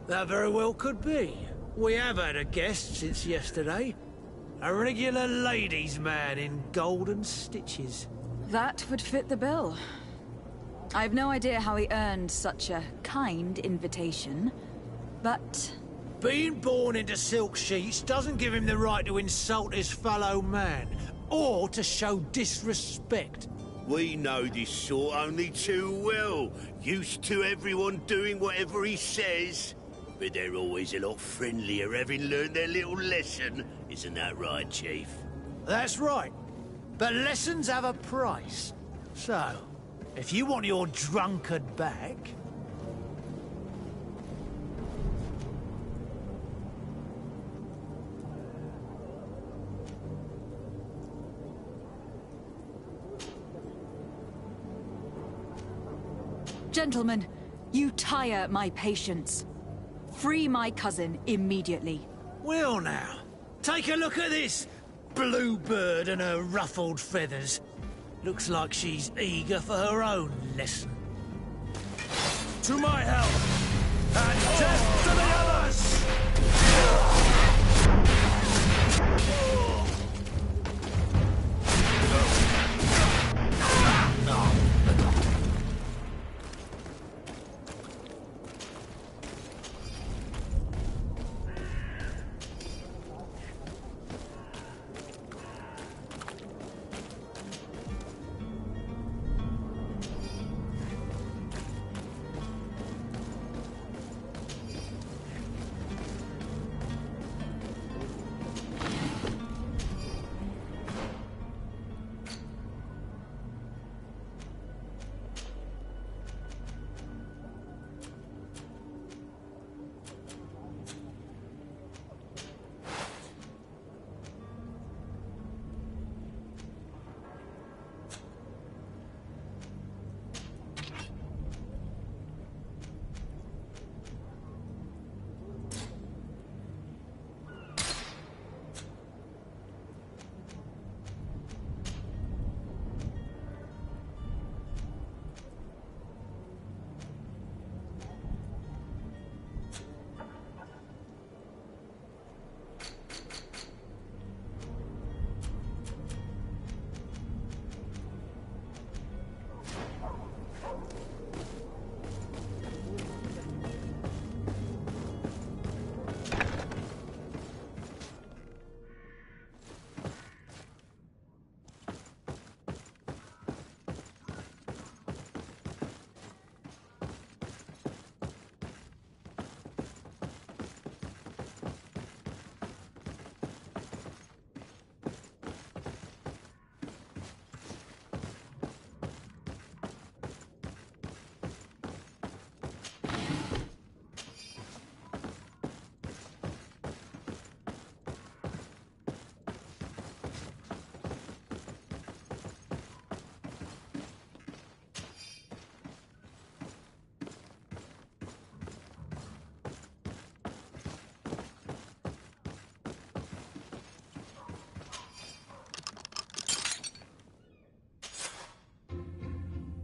That very well could be. We have had a guest since yesterday. A regular ladies' man in golden stitches. That would fit the bill. I have no idea how he earned such a kind invitation, but... Being born into silk sheets doesn't give him the right to insult his fellow man, or to show disrespect. We know this sort only too well. Used to everyone doing whatever he says. But they're always a lot friendlier having learned their little lesson. Isn't that right, Chief? That's right. But lessons have a price. So, if you want your drunkard back... Gentlemen, you tire my patience. Free my cousin immediately. Well now, take a look at this bluebird and her ruffled feathers. Looks like she's eager for her own lesson. To my help! And death to the others!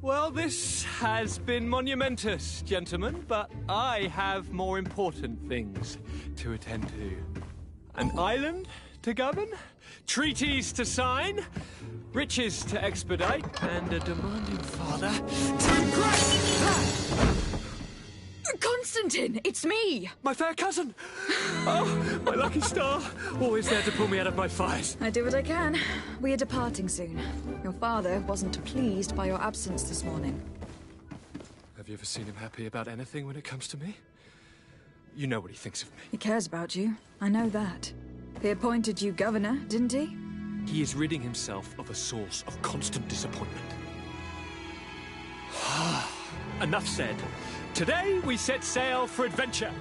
Well, this has been monumentous, gentlemen, but I have more important things to attend to. An island to govern, treaties to sign, riches to expedite, and a demanding father to impress. Constantine, it's me! My fair cousin! Oh, my lucky star. Always there to pull me out of my fires. I do what I can. We are departing soon. Your father wasn't pleased by your absence this morning. Have you ever seen him happy about anything when it comes to me? You know what he thinks of me. He cares about you. I know that. He appointed you governor, didn't he? He is ridding himself of a source of constant disappointment. Enough said. Today, we set sail for adventure.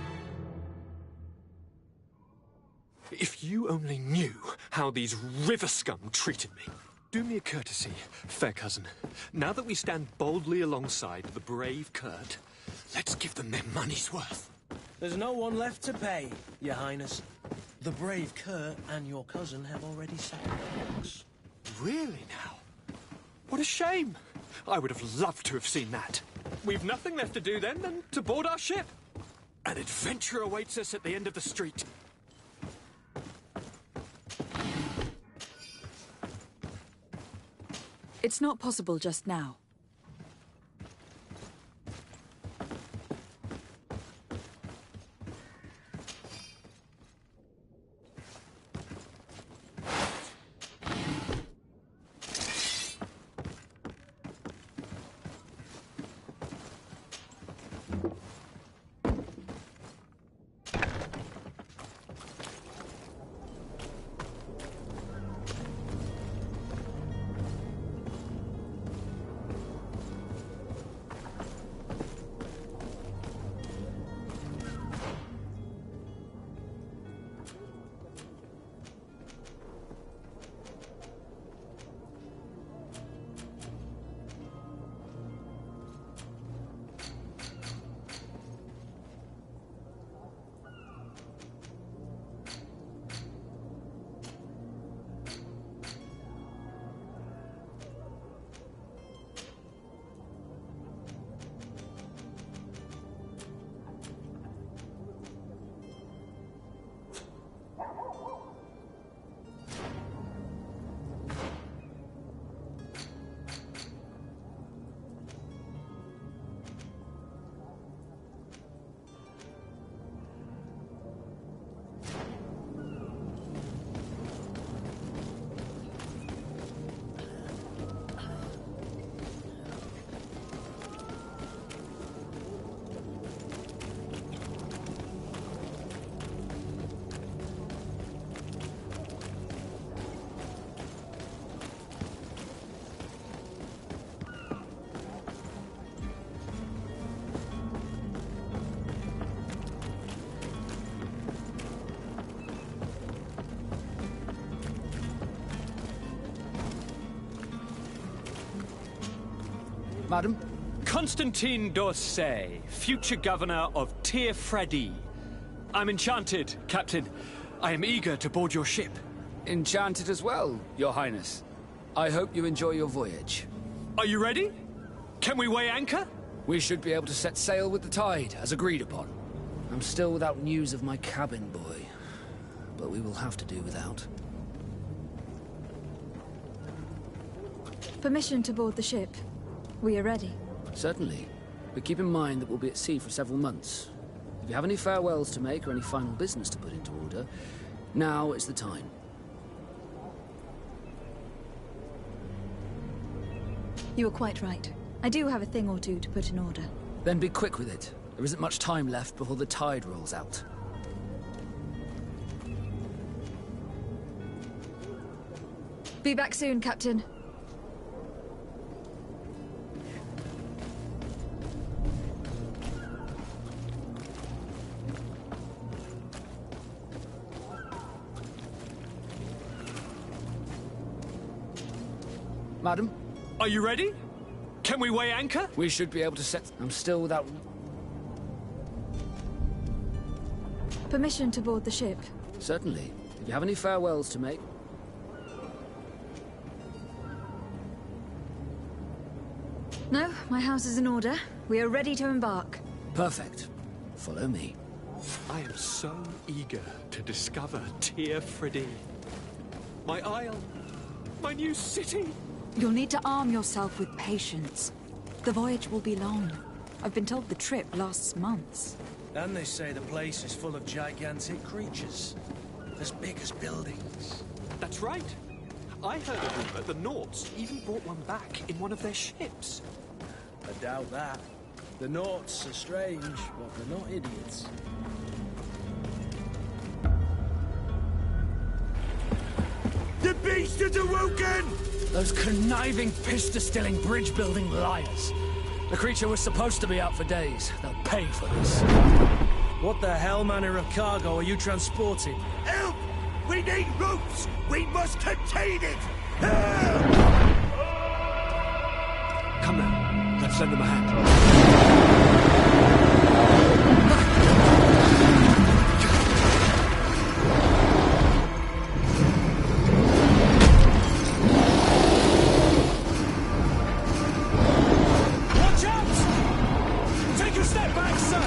If you only knew how these river scum treated me. Do me a courtesy, fair cousin. Now that we stand boldly alongside the brave Kurt, let's give them their money's worth. There's no one left to pay, Your Highness. The brave Kurt and your cousin have already settled us. Really now? What a shame. I would have loved to have seen that. We've nothing left to do then than to board our ship. An adventure awaits us at the end of the street. It's not possible just now. Madam? Constantine d'Orsay, future governor of TDS. I'm enchanted, Captain. I am eager to board your ship. Enchanted as well, Your Highness. I hope you enjoy your voyage. Are you ready? Can we weigh anchor? We should be able to set sail with the tide, as agreed upon. I'm still without news of my cabin boy, but we will have to do without. Permission to board the ship. We are ready. Certainly. But keep in mind that we'll be at sea for several months. If you have any farewells to make or any final business to put into order, now is the time. You are quite right. I do have a thing or two to put in order. Then be quick with it. There isn't much time left before the tide rolls out. Be back soon, Captain. Madam? Are you ready? Can we weigh anchor? We should be able to set... I'm still without... Permission to board the ship. Certainly. If you have any farewells to make... No, my house is in order. We are ready to embark. Perfect. Follow me. I am so eager to discover Tir Friddy. My isle, my new city. You'll need to arm yourself with patience. The voyage will be long. I've been told the trip lasts months. And they say the place is full of gigantic creatures. As big as buildings. That's right. I heard a rumor the Nauts even brought one back in one of their ships. I doubt that. The Nauts are strange, but they're not idiots. The beast is awoken! Those conniving, pista-stilling, bridge-building liars. The creature was supposed to be out for days. They'll pay for this. What the hell manner of cargo are you transporting? Help! We need ropes! We must contain it! Come now, let's lend them a hand. Watch out! Take a step back, son!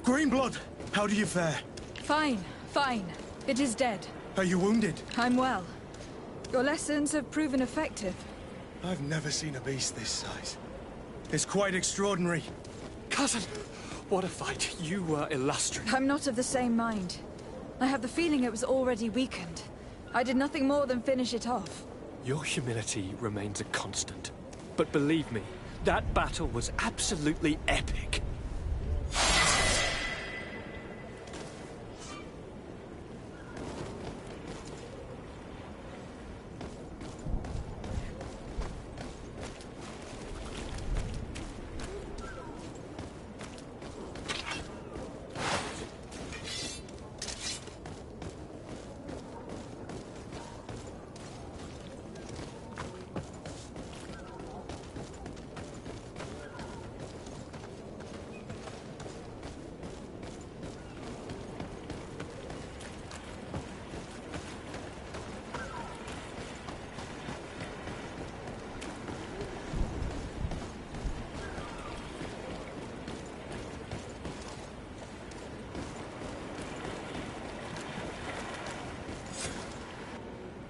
Greenblood, how do you fare? Fine, fine. It is dead. Are you wounded? I'm well. Your lessons have proven effective. I've never seen a beast this size. It's quite extraordinary. Cousin, what a fight. You were illustrious. I'm not of the same mind. I have the feeling it was already weakened. I did nothing more than finish it off. Your humility remains a constant. But believe me, that battle was absolutely epic.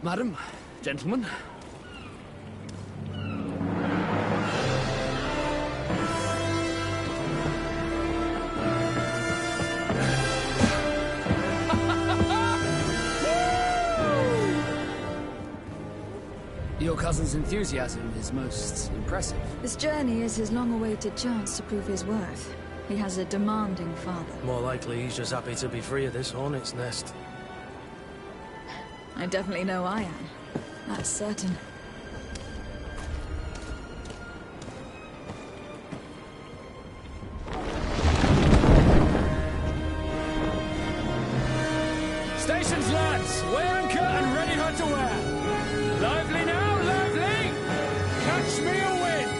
Madam, gentlemen. Your cousin's enthusiasm is most impressive. This journey is his long-awaited chance to prove his worth. He has a demanding father. More likely he's just happy to be free of this hornet's nest. I definitely know I am. That's certain. Stations, lads! Weigh anchor and ready her to wear! Lively now, lively! Catch me a wind!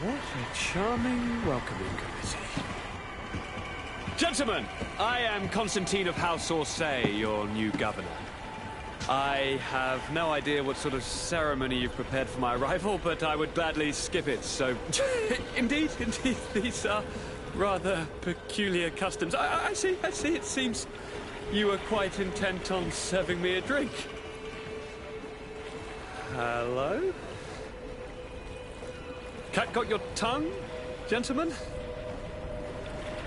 What a charming welcoming committee. Gentlemen, I am Constantine of House Orsay, your new governor. I have no idea what sort of ceremony you've prepared for my arrival, but I would gladly skip it, so... Indeed, these are rather peculiar customs. I see, it seems you are quite intent on serving me a drink. Hello? Cat got your tongue, gentlemen?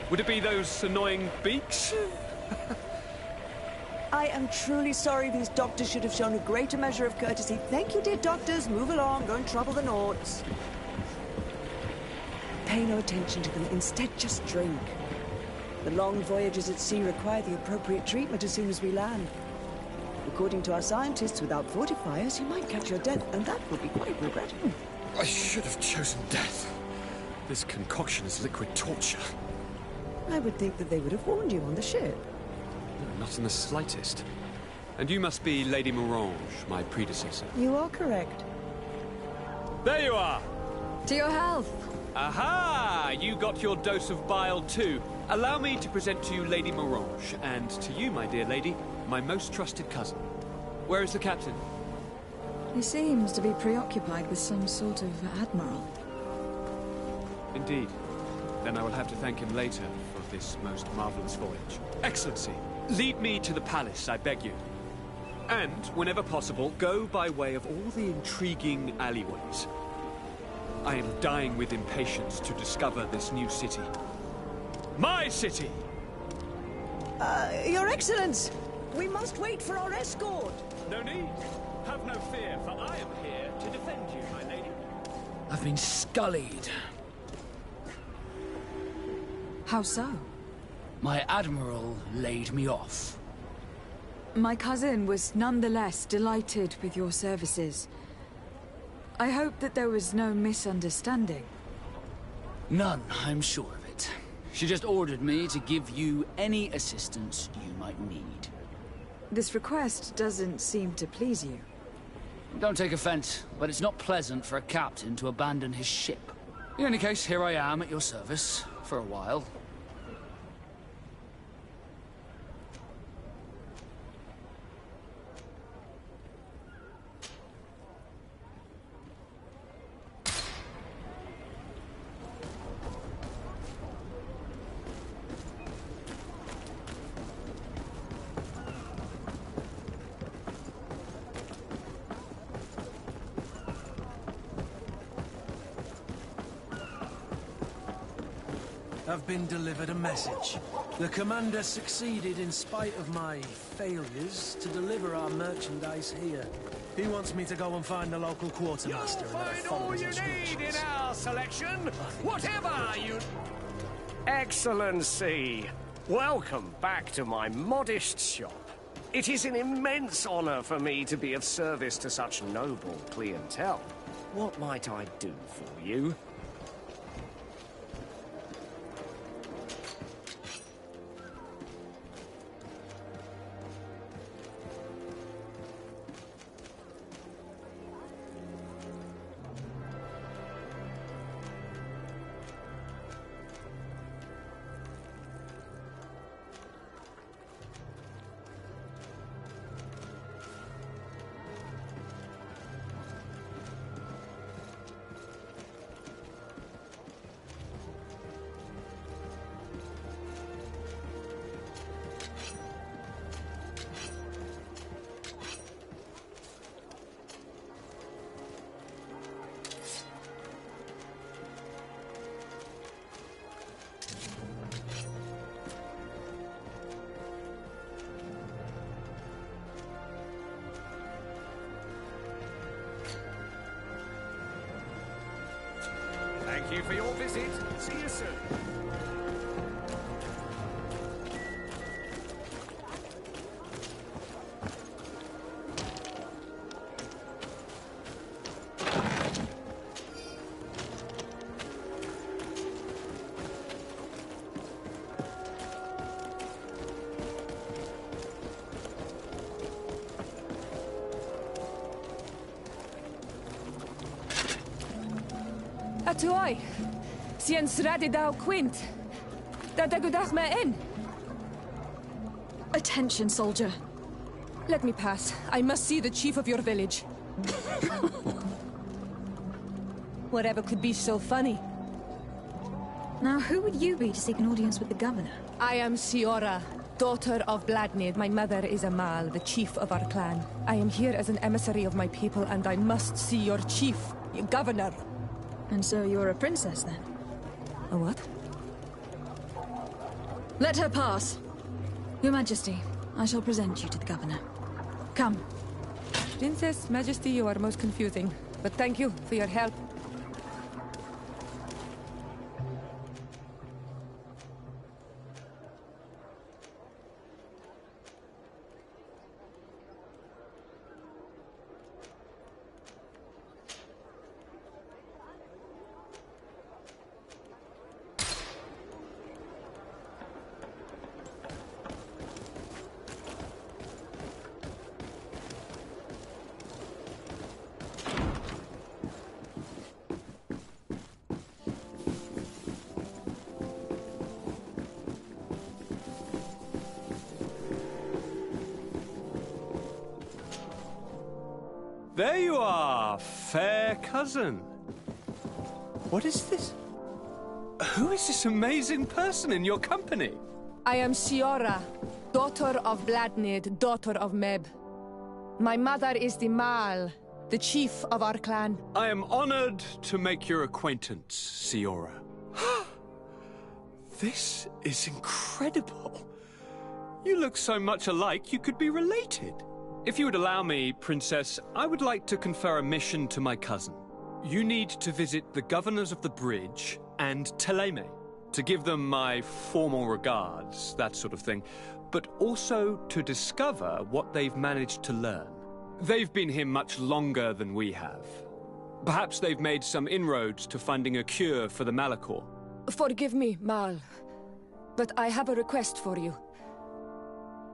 Would it be those annoying beaks? I am truly sorry. These doctors should have shown a greater measure of courtesy. Thank you, dear doctors. Move along. Don't trouble the Nords. Pay no attention to them. Instead, just drink. The long voyages at sea require the appropriate treatment as soon as we land. According to our scientists, without fortifiers, you might catch your death, and that would be quite regrettable. I should have chosen death. This concoction is liquid torture. I would think that they would have warned you on the ship. No, not in the slightest. And you must be Lady Morange, my predecessor. You are correct. There you are! To your health! Aha! You got your dose of bile too. Allow me to present to you Lady Morange, and to you, my dear lady, my most trusted cousin. Where is the captain? He seems to be preoccupied with some sort of admiral. Indeed. Then I will have to thank him later for this most marvelous voyage. Excellency, lead me to the palace, I beg you. And, whenever possible, go by way of all the intriguing alleyways. I am dying with impatience to discover this new city. My city! Your Excellence! We must wait for our escort! No need. Have no fear, for I am here to defend you, my lady. I've been scullied. How so? My admiral laid me off. My cousin was nonetheless delighted with your services. I hope that there was no misunderstanding. None, I'm sure of it. She just ordered me to give you any assistance you might need. This request doesn't seem to please you. Don't take offense, but it's not pleasant for a captain to abandon his ship. In any case, here I am at your service, for a while. I've been delivered a message. The commander succeeded in spite of my failures to deliver our merchandise here. He wants me to go and find the local quartermaster. You'll find all you need in our selection, whatever you... Excellency, welcome back to my modest shop. It is an immense honor for me to be of service to such noble clientele. What might I do for you? Thank you for your visit. See you soon. Atuoi. Sien sradi dau quint. Da dagudach me in. Attention, soldier. Let me pass. I must see the chief of your village. Whatever could be so funny. Now, who would you be to seek an audience with the governor? I am Siora, daughter of Bladnid. My mother is Amal, the chief of our clan. I am here as an emissary of my people, and I must see your chief, your governor. And so you're a princess, then? A what? Let her pass. Your Majesty, I shall present you to the governor. Come. Princess, Majesty, you are most confusing. But thank you for your help. There you are, fair cousin. What is this? Who is this amazing person in your company? I am Siora, daughter of Bladnid, daughter of Meb. My mother is the Mal, the chief of our clan. I am honored to make your acquaintance, Siora. This is incredible. You look so much alike you could be related. If you would allow me, Princess, I would like to confer a mission to my cousin. You need to visit the governors of the bridge and Teleme, to give them my formal regards, that sort of thing, but also to discover what they've managed to learn. They've been here much longer than we have. Perhaps they've made some inroads to finding a cure for the Malachor. Forgive me, Mal, but I have a request for you.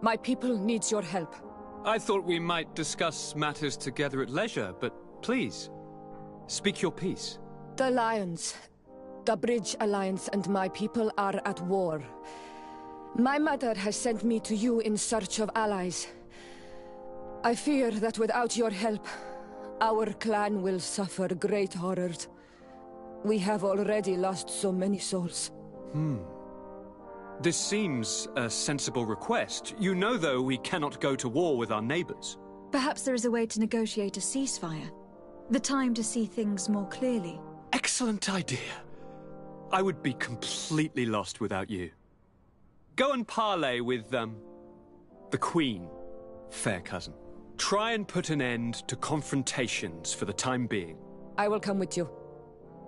My people needs your help. I thought we might discuss matters together at leisure, but please, speak your piece. The Lions, the Bridge Alliance and my people are at war. My mother has sent me to you in search of allies. I fear that without your help, our clan will suffer great horrors. We have already lost so many souls. This seems a sensible request. You know, though, we cannot go to war with our neighbors. Perhaps there is a way to negotiate a ceasefire. The time to see things more clearly. Excellent idea. I would be completely lost without you. Go and parley with, the Queen, fair cousin. Try and put an end to confrontations for the time being. I will come with you.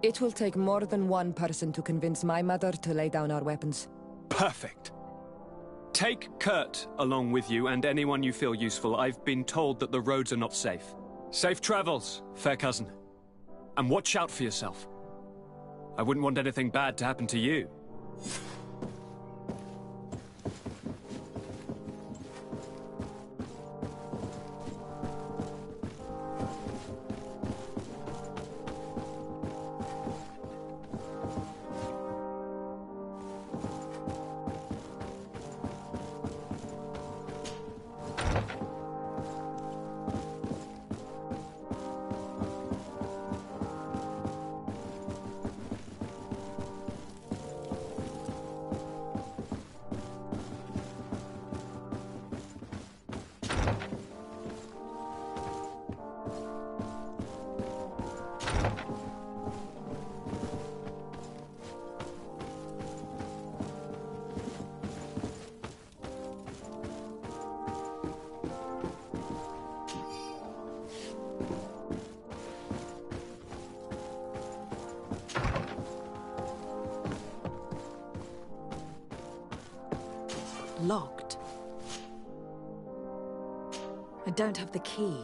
It will take more than one person to convince my mother to lay down our weapons. Perfect. Take Kurt along with you and anyone you feel useful. I've been told that the roads are not safe. Safe travels, fair cousin. And watch out for yourself. I wouldn't want anything bad to happen to you. Locked. I don't have the key.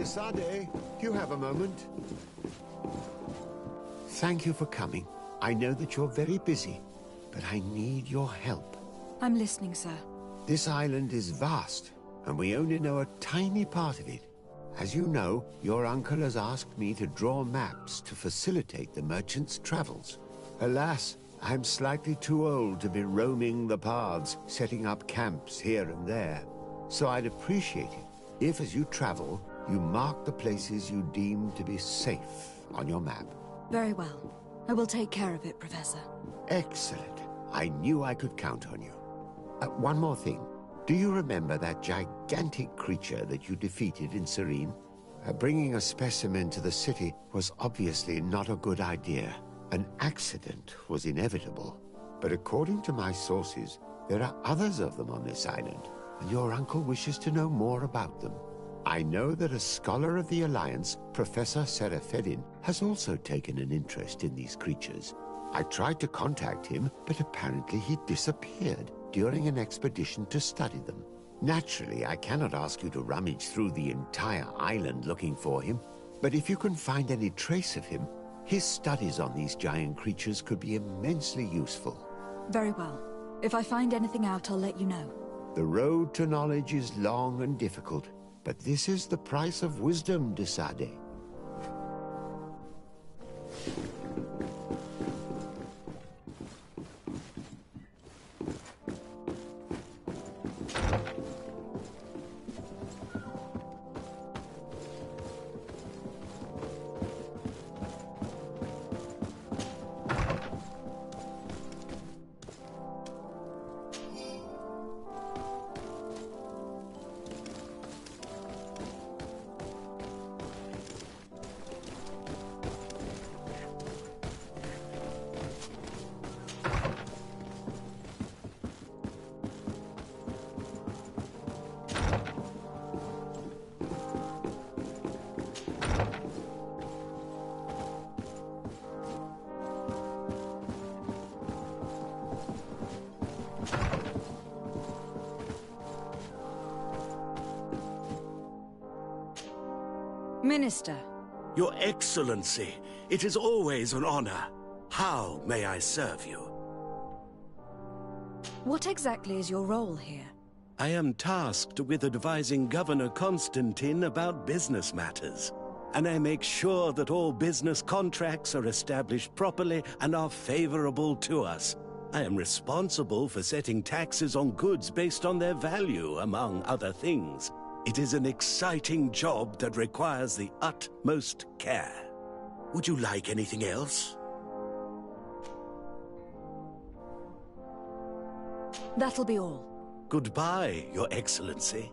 DSB, do you have a moment? Thank you for coming. I know that you're very busy, but I need your help. I'm listening, sir. This island is vast, and we only know a tiny part of it. As you know, your uncle has asked me to draw maps to facilitate the merchants' travels. Alas, I'm slightly too old to be roaming the paths, setting up camps here and there. So I'd appreciate it if, as you travel, you mark the places you deem to be safe on your map. Very well. I will take care of it, Professor. Excellent. I knew I could count on you. One more thing. Do you remember that gigantic creature that you defeated in Serene? Bringing a specimen to the city was obviously not a good idea. An accident was inevitable. But according to my sources, there are others of them on this island, and your uncle wishes to know more about them. I know that a scholar of the Alliance, Professor Serafedin, has also taken an interest in these creatures. I tried to contact him, but apparently he disappeared during an expedition to study them. Naturally, I cannot ask you to rummage through the entire island looking for him, but if you can find any trace of him, his studies on these giant creatures could be immensely useful. Very well. If I find anything out, I'll let you know. The road to knowledge is long and difficult, but this is the price of wisdom, DSB. Minister. Your Excellency, it is always an honor. How may I serve you? What exactly is your role here? I am tasked with advising Governor Constantine about business matters, and I make sure that all business contracts are established properly and are favorable to us. I am responsible for setting taxes on goods based on their value, among other things. It is an exciting job that requires the utmost care. Would you like anything else? That'll be all. Goodbye, Your Excellency.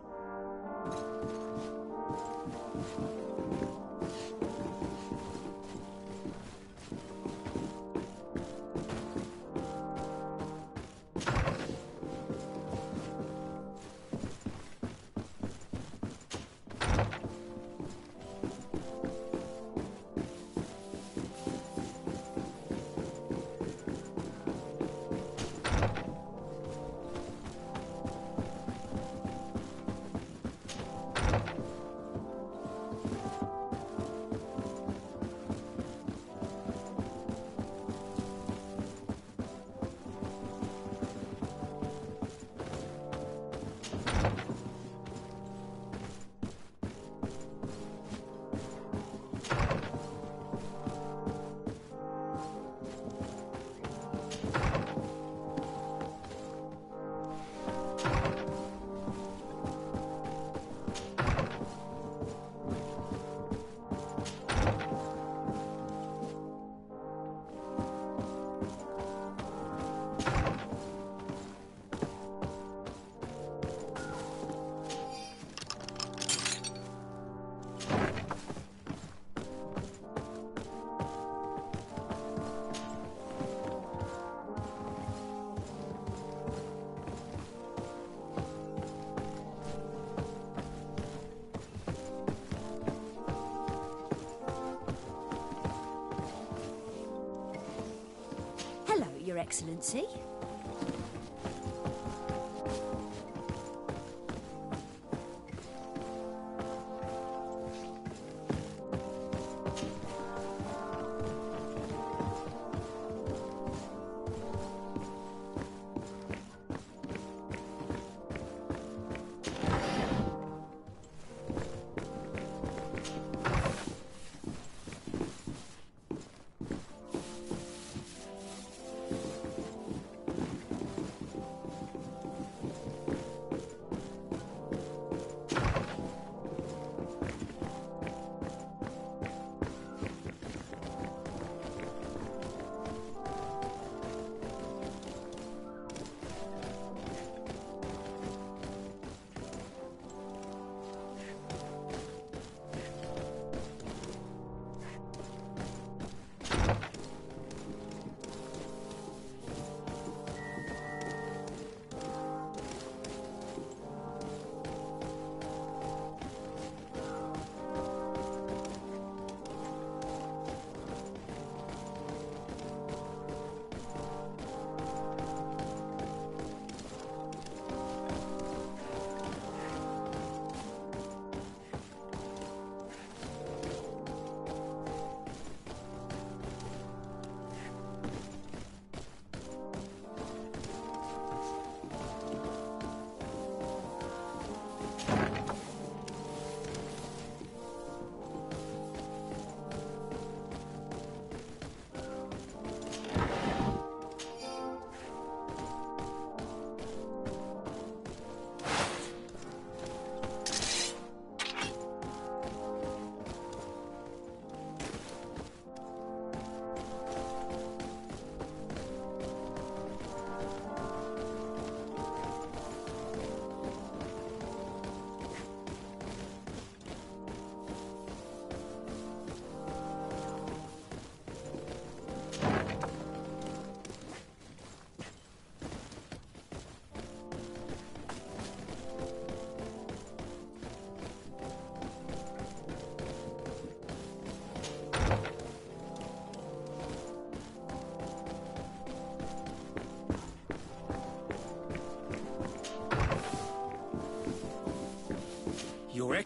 Your Excellency.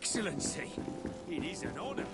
Excellency, it is an honor.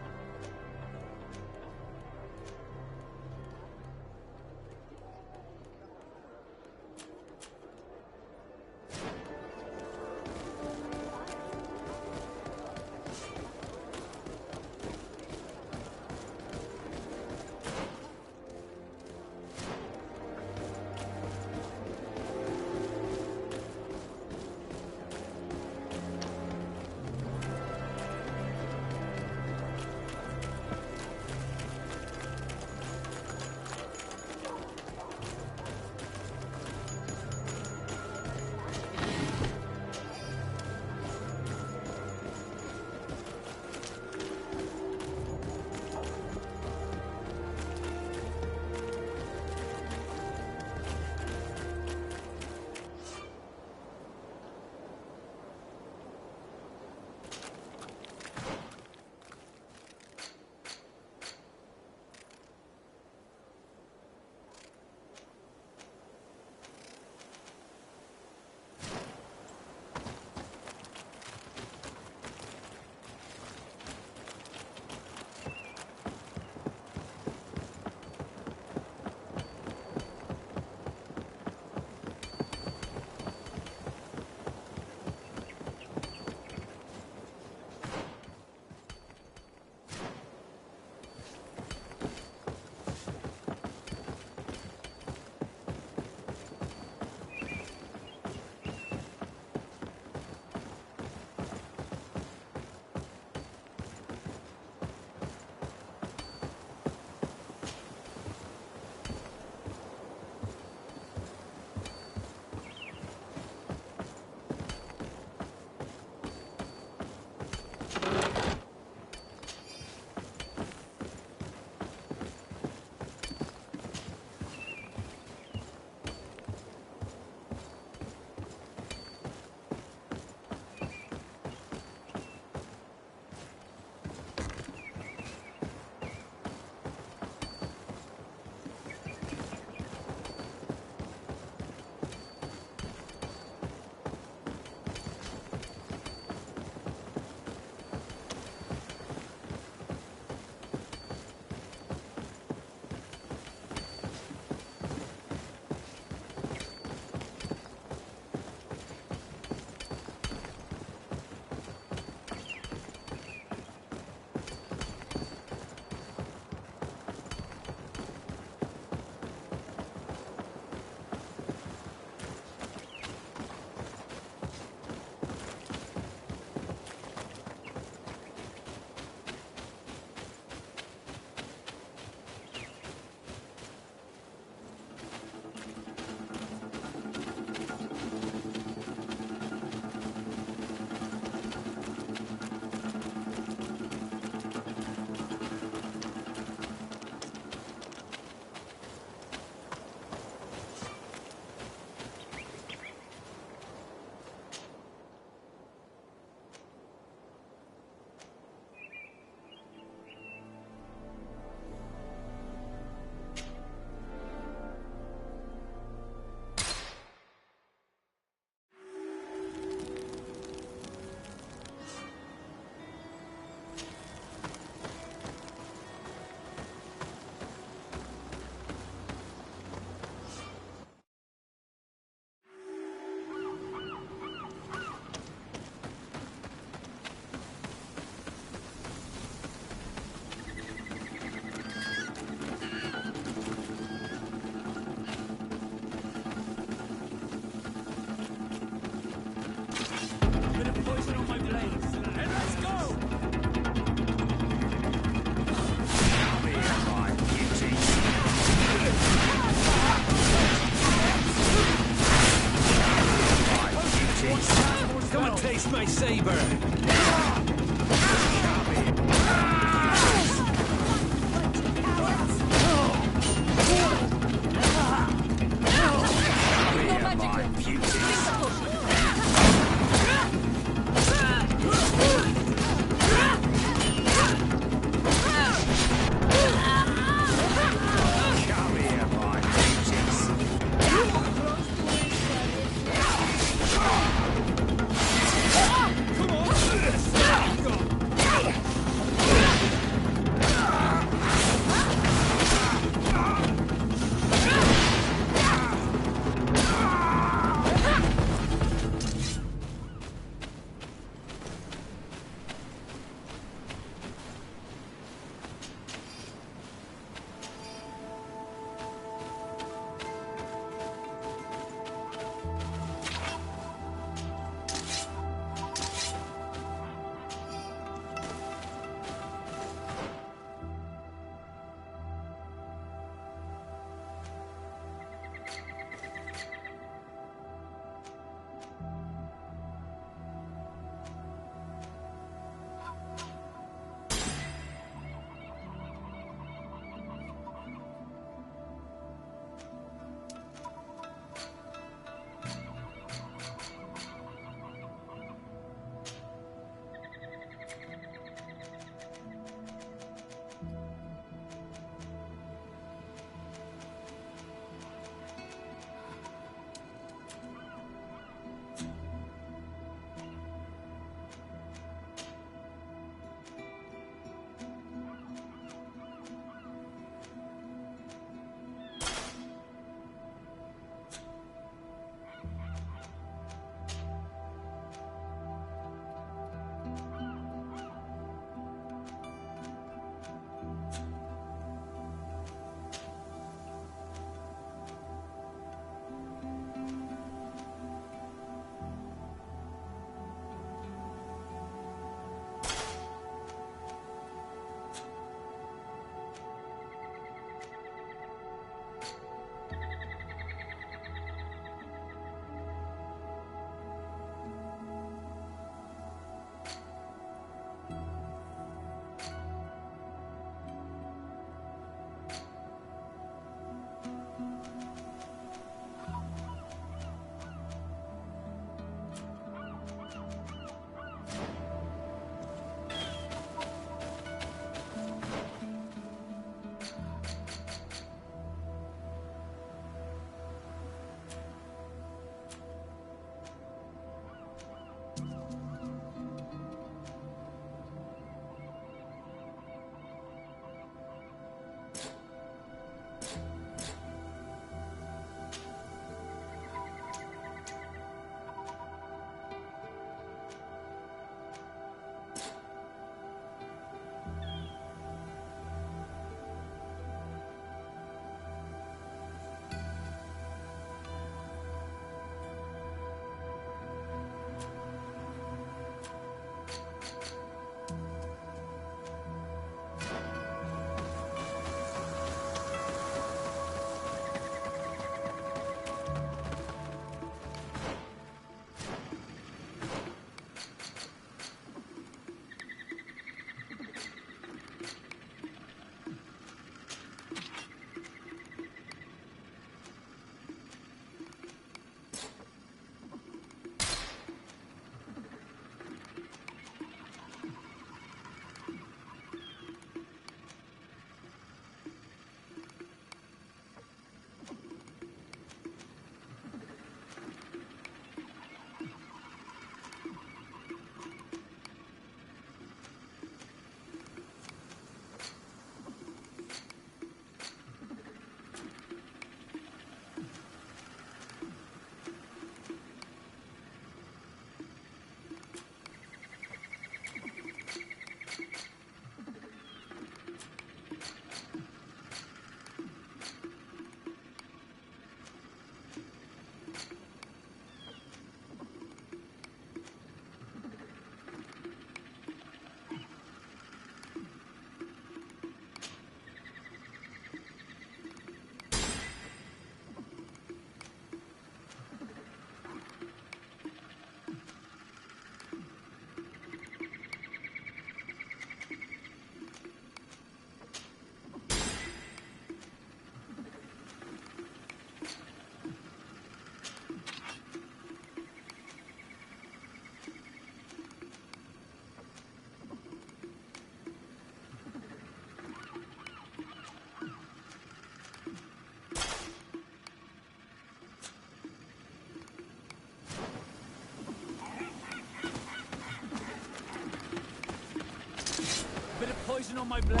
poison on my blade.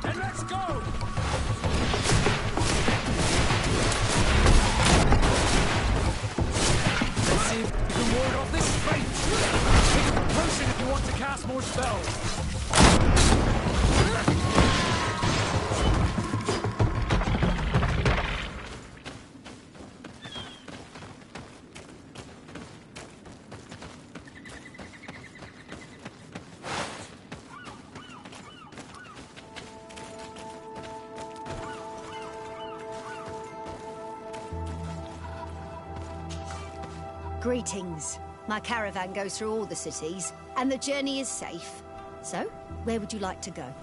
And let's go! Let's see if you can ward off this fate. Take a potion if you want to cast more spells. Greetings. My caravan goes through all the cities, and the journey is safe. So, where would you like to go?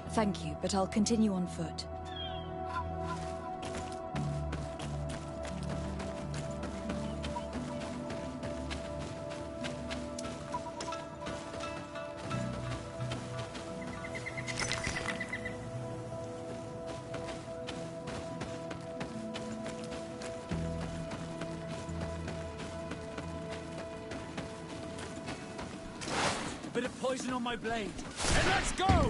Thank you, but I'll continue on foot. Bit of poison on my blade. And let's go!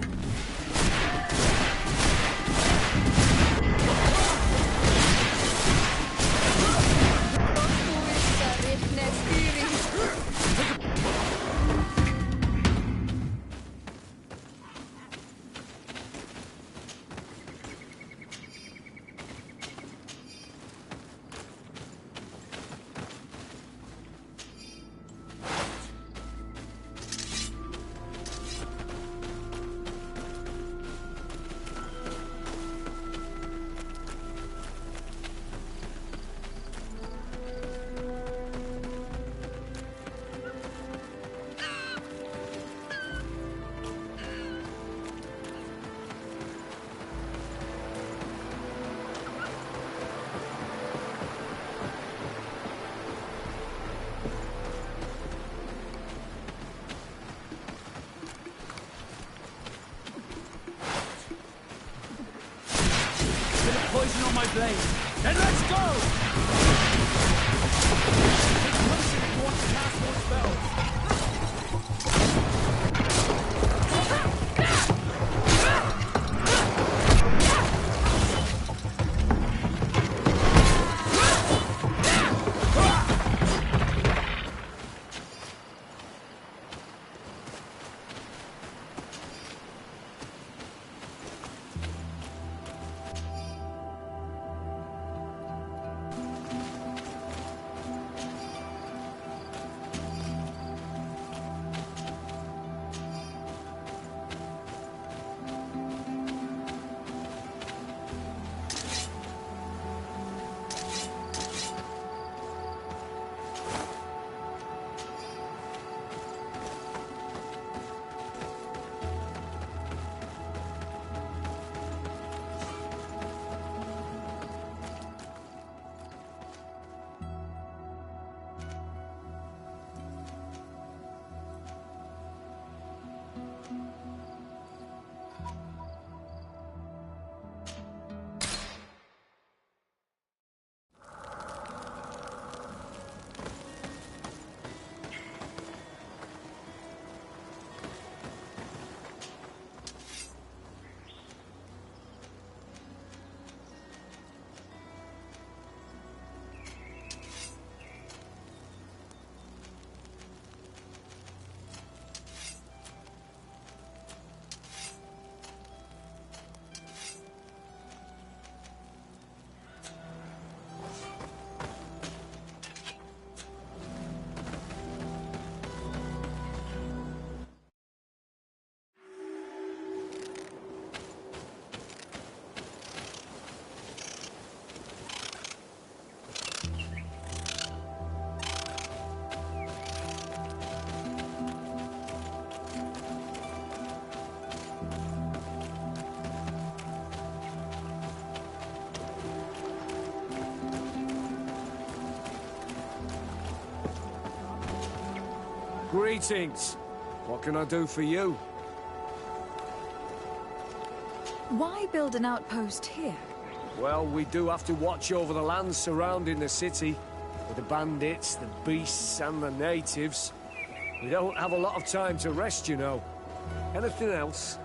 Poison on my blade. And let's go! Take a potion if you want to cast more spells. Greetings. What can I do for you? Why build an outpost here? Well, we do have to watch over the lands surrounding the city. With the bandits, the beasts, and the natives. We don't have a lot of time to rest, you know. Anything else?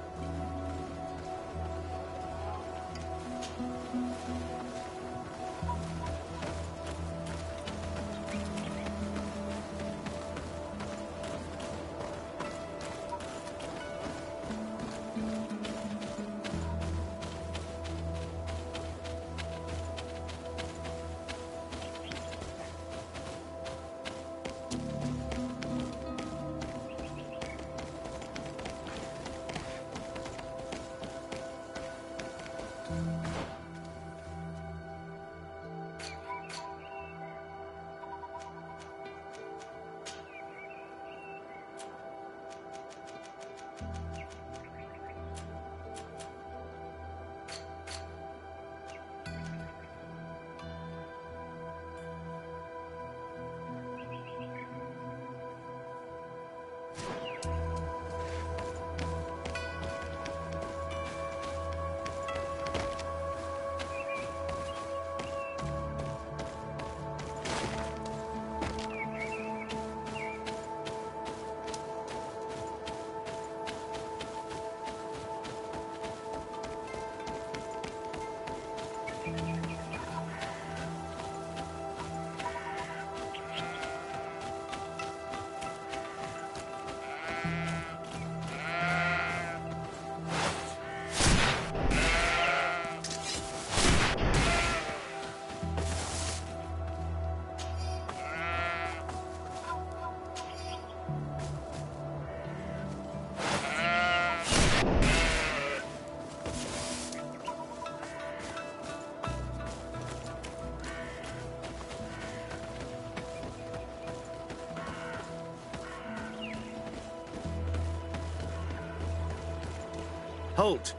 Halt!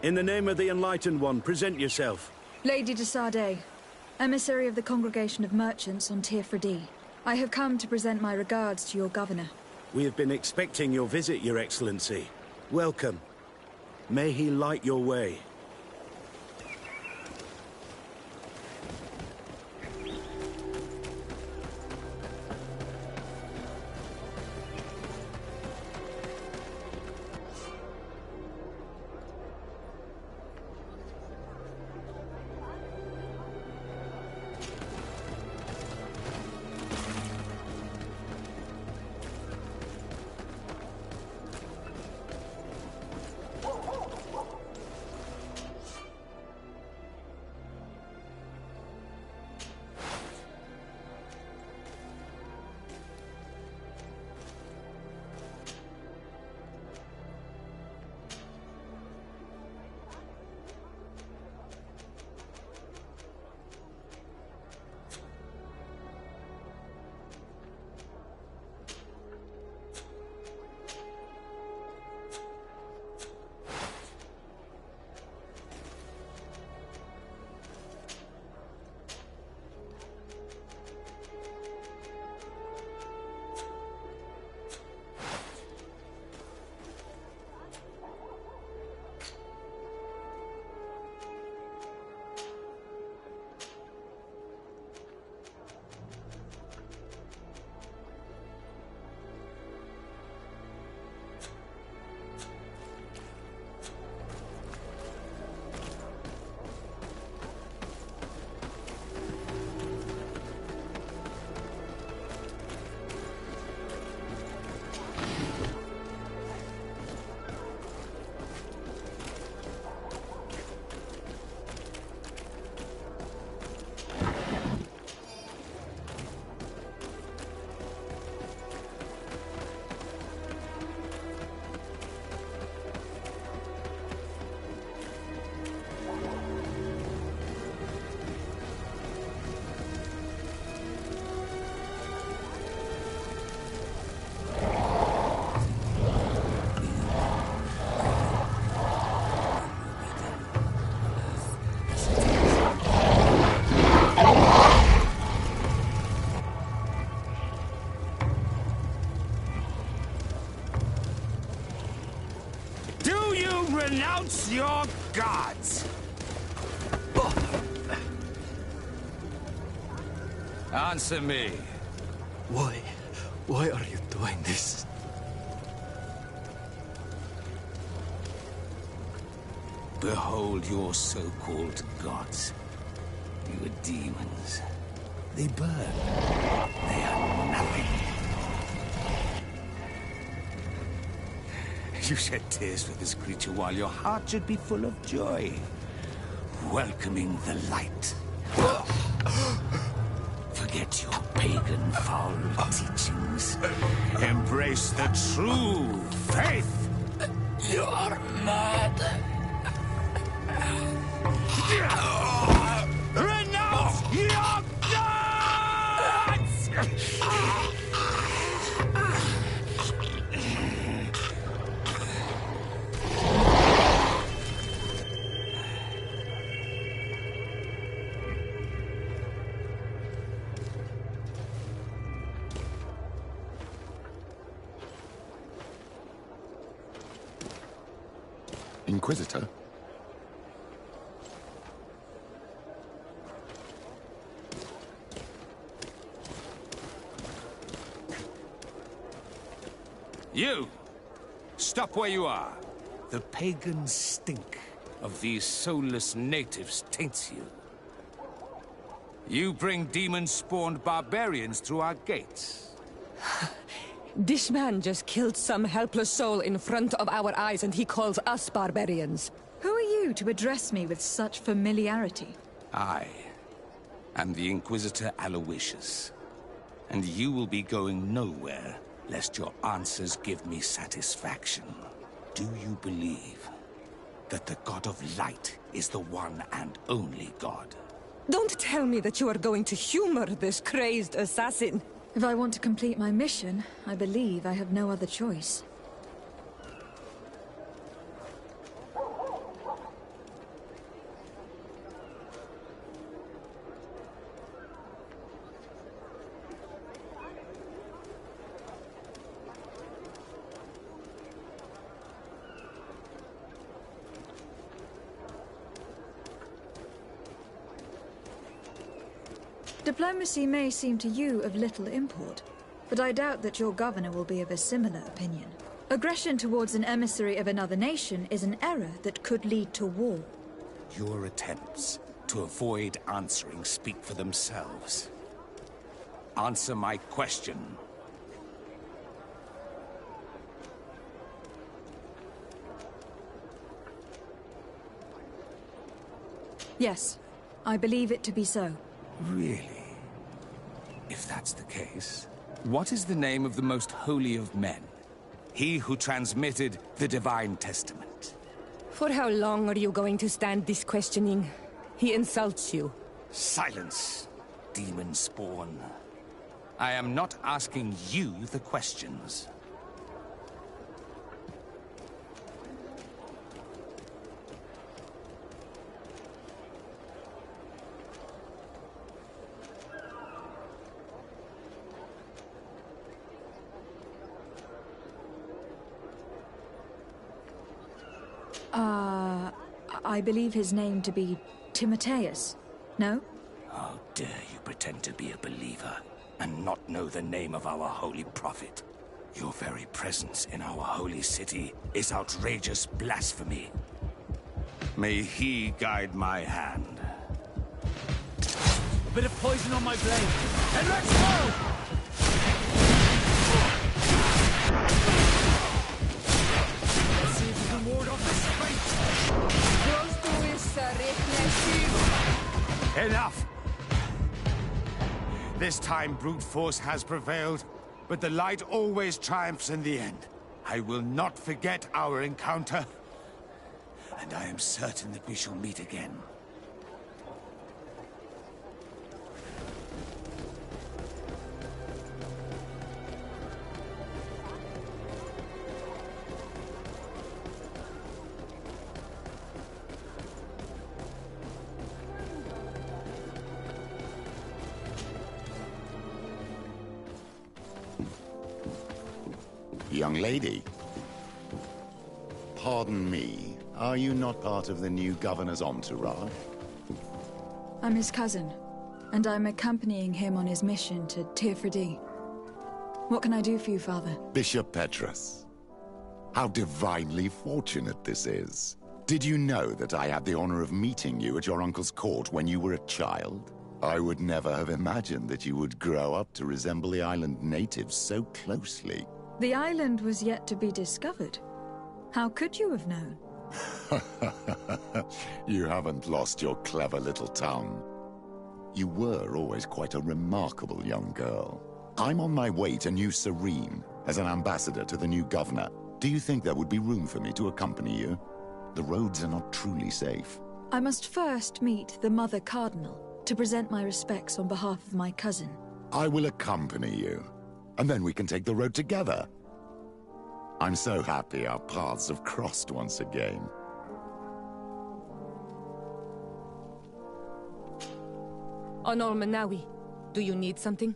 In the name of the Enlightened One, present yourself. Lady de Sardet, emissary of the Congregation of Merchants on Fri. I have come to present my regards to your governor. We have been expecting your visit, Your Excellency. Welcome. May he light your way. Renounce your gods! Answer me. Why? Why are you doing this? Behold your so-called gods. You are demons. They burn. They are nothing. You shed tears for this creature while your heart should be full of joy. Welcoming the light. Forget your pagan foul teachings. Embrace the true faith. You are mad. Renounce your gods! Inquisitor? You! Stop where you are. The pagan stink of these soulless natives taints you. You bring demon-spawned barbarians through our gates. This man just killed some helpless soul in front of our eyes, and he calls us barbarians. Who are you to address me with such familiarity? I am the Inquisitor Aloysius, and you will be going nowhere lest your answers give me satisfaction. Do you believe that the God of Light is the one and only God? Don't tell me that you are going to humor this crazed assassin. If I want to complete my mission, I believe I have no other choice. Diplomacy may seem to you of little import, but I doubt that your governor will be of a similar opinion. Aggression towards an emissary of another nation is an error that could lead to war. Your attempts to avoid answering speak for themselves. Answer my question. Yes, I believe it to be so. Really? If that's the case, what is the name of the most holy of men? He who transmitted the Divine Testament. For how long are you going to stand this questioning? He insults you. Silence, demon spawn. I am not asking you the questions. I believe his name to be Timotheus, no? How dare you pretend to be a believer and not know the name of our holy prophet? Your very presence in our holy city is outrageous blasphemy. May he guide my hand. A bit of poison on my blade, and let's go! Let's see if we can ward off this fate! Enough! This time brute force has prevailed, but the light always triumphs in the end. I will not forget our encounter, and I am certain that we shall meet again. Young lady, pardon me, are you not part of the new governor's entourage? I'm his cousin, and I'm accompanying him on his mission to Fri. What can I do for you, Father? Bishop Petrus. How divinely fortunate this is. Did you know that I had the honor of meeting you at your uncle's court when you were a child? I would never have imagined that you would grow up to resemble the island natives so closely. The island was yet to be discovered. How could you have known? You haven't lost your clever little tongue. You were always quite a remarkable young girl. I'm on my way to New Serene as an ambassador to the new governor. Do you think there would be room for me to accompany you? The roads are not truly safe. I must first meet the Mother Cardinal to present my respects on behalf of my cousin. I will accompany you, and then we can take the road together. I'm so happy our paths have crossed once again. Honor Manawi, do you need something?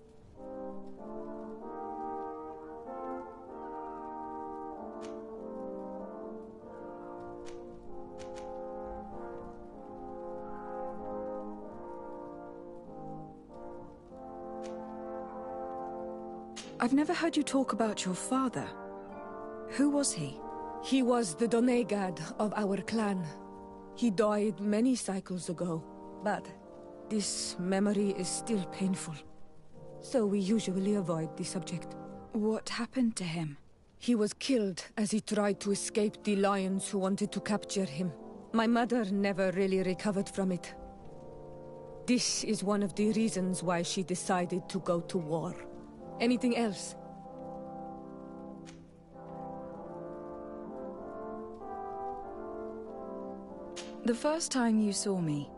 I've never heard you talk about your father. Who was he? He was the Donegad of our clan. He died many cycles ago, but this memory is still painful. So we usually avoid the subject. What happened to him? He was killed as he tried to escape the lions who wanted to capture him. My mother never really recovered from it. This is one of the reasons why she decided to go to war. Anything else? The first time you saw me,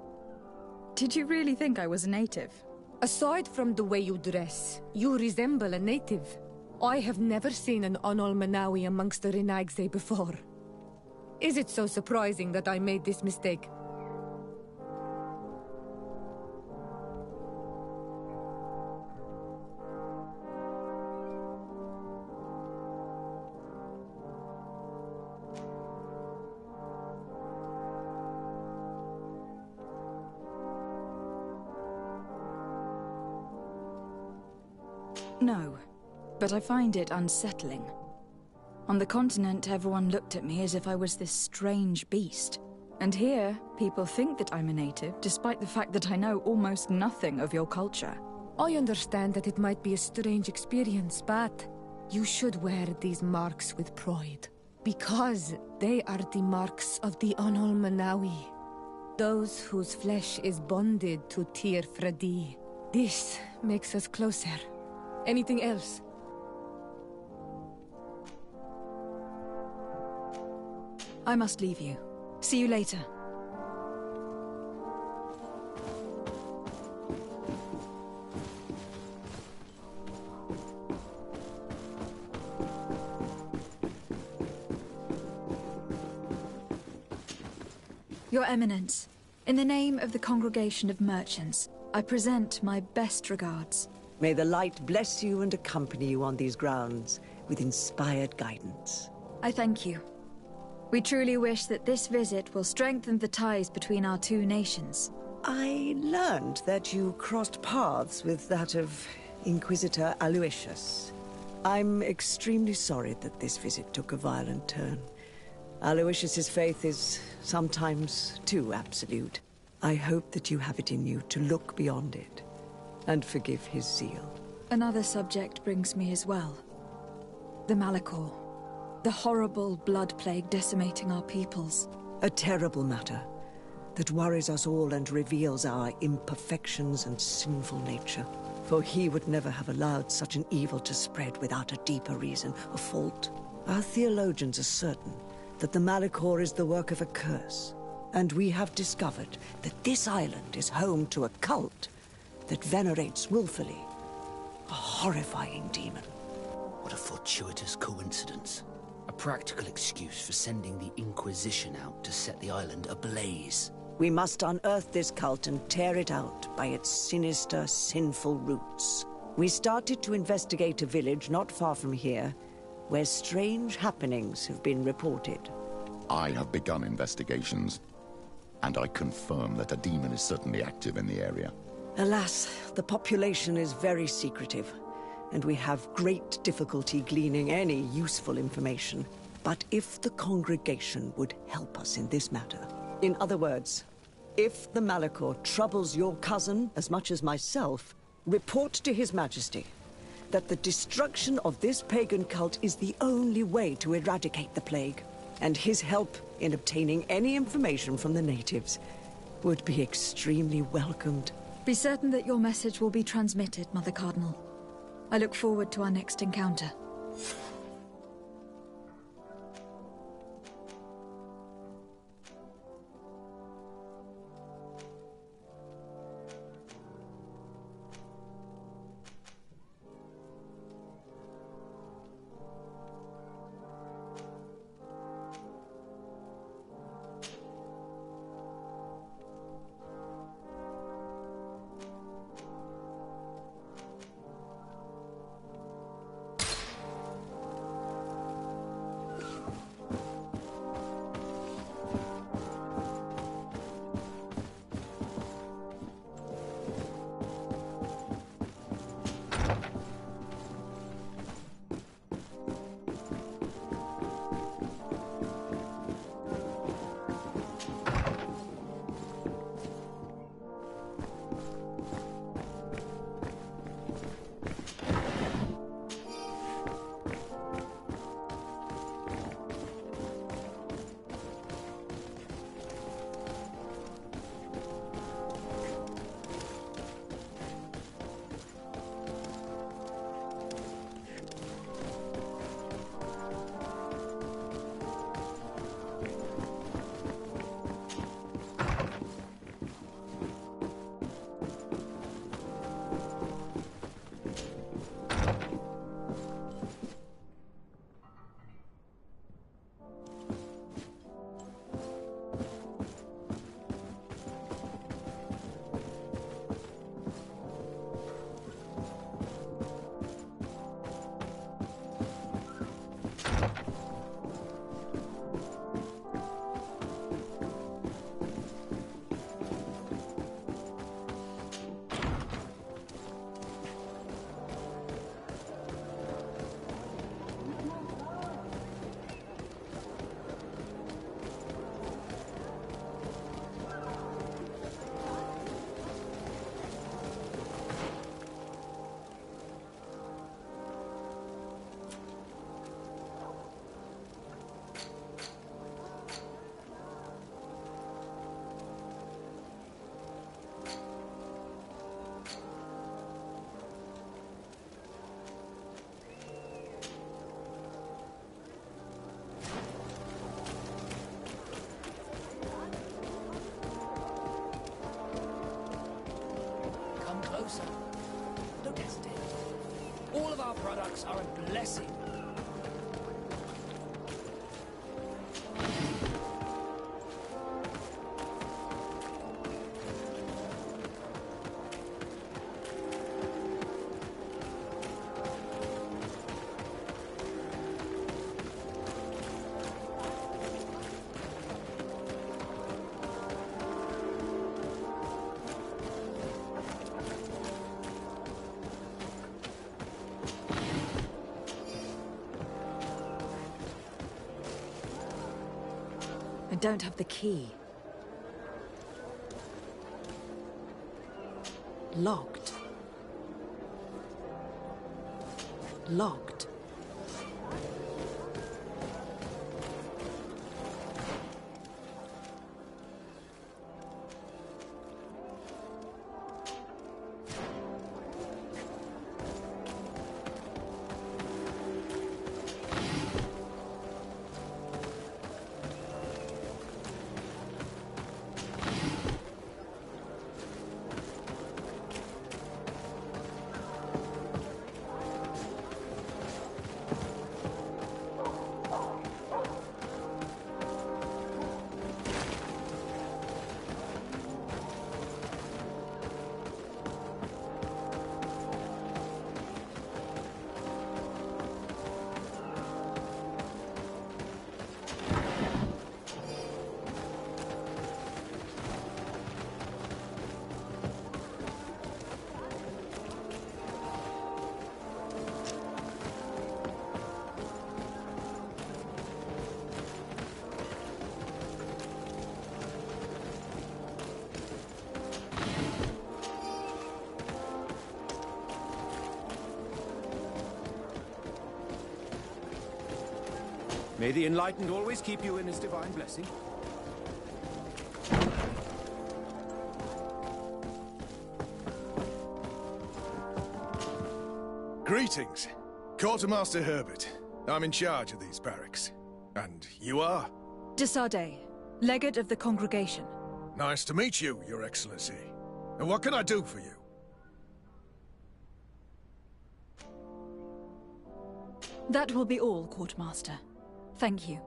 did you really think I was a native? Aside from the way you dress, you resemble a native. I have never seen an Onol Manawi amongst the Renagse before. Is it so surprising that I made this mistake? No, but I find it unsettling. On the continent, everyone looked at me as if I was this strange beast. And here, people think that I'm a native, despite the fact that I know almost nothing of your culture. I understand that it might be a strange experience, but you should wear these marks with pride. Because they are the marks of the Onol Manawi. Those whose flesh is bonded to Fri. This makes us closer. Anything else? I must leave you. See you later. Your Eminence, in the name of the Congregation of Merchants, I present my best regards. May the light bless you and accompany you on these grounds with inspired guidance. I thank you. We truly wish that this visit will strengthen the ties between our two nations. I learned that you crossed paths with that of Inquisitor Aloysius. I'm extremely sorry that this visit took a violent turn. Aloysius's faith is sometimes too absolute. I hope that you have it in you to look beyond it and forgive his zeal. Another subject brings me as well. The Malachor. The horrible blood plague decimating our peoples. A terrible matter that worries us all and reveals our imperfections and sinful nature. For he would never have allowed such an evil to spread without a deeper reason, a fault. Our theologians are certain that the Malachor is the work of a curse, and we have discovered that this island is home to a cult that venerates willfully a horrifying demon. What a fortuitous coincidence. A practical excuse for sending the Inquisition out to set the island ablaze. We must unearth this cult and tear it out by its sinister, sinful roots. We started to investigate a village not far from here, where strange happenings have been reported. I have begun investigations, and I confirm that a demon is certainly active in the area. Alas, the population is very secretive, and we have great difficulty gleaning any useful information. But if the congregation would help us in this matter, in other words, if the Malachor troubles your cousin as much as myself, report to His Majesty that the destruction of this pagan cult is the only way to eradicate the plague, and his help in obtaining any information from the natives would be extremely welcomed. Be certain that your message will be transmitted, Mother Cardinal. I look forward to our next encounter. Don't hesitate. All of our products are a blessing. I don't have the key. Locked. Locked. May the Enlightened always keep you in his divine blessing. Greetings. Quartermaster Herbert. I'm in charge of these barracks. And you are? Desade, legate of the congregation. Nice to meet you, Your Excellency. And what can I do for you? That will be all, Quartermaster. Thank you.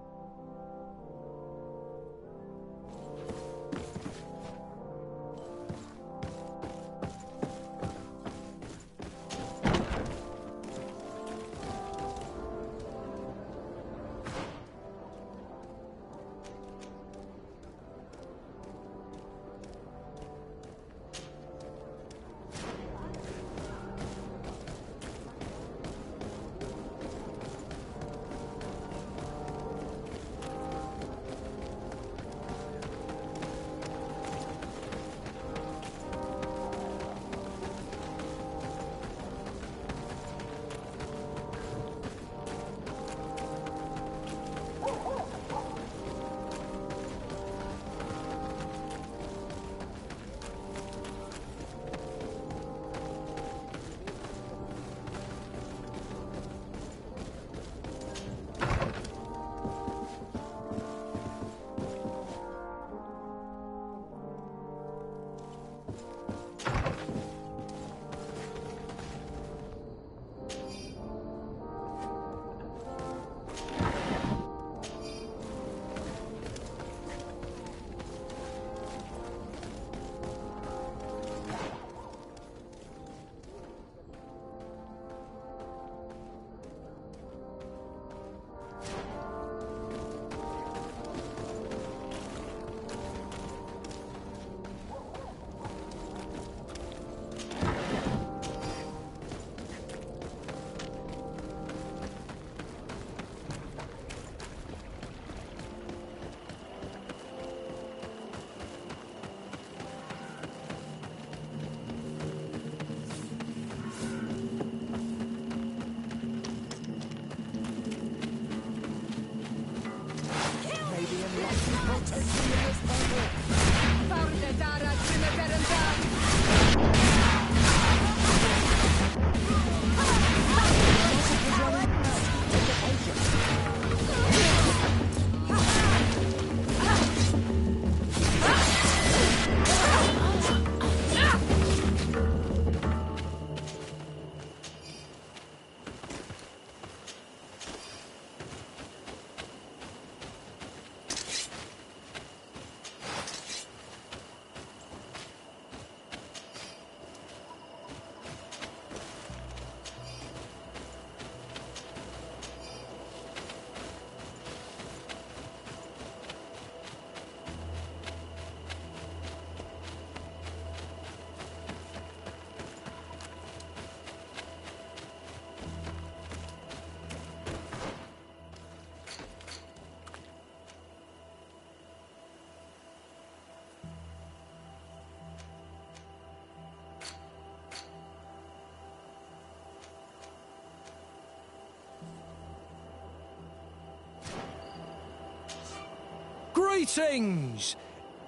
Greetings!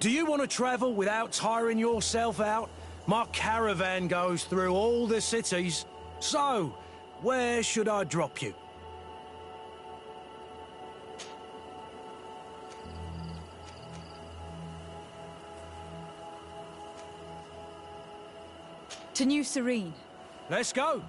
Do you want to travel without tiring yourself out? My caravan goes through all the cities. So, where should I drop you? To New Serene. Let's go!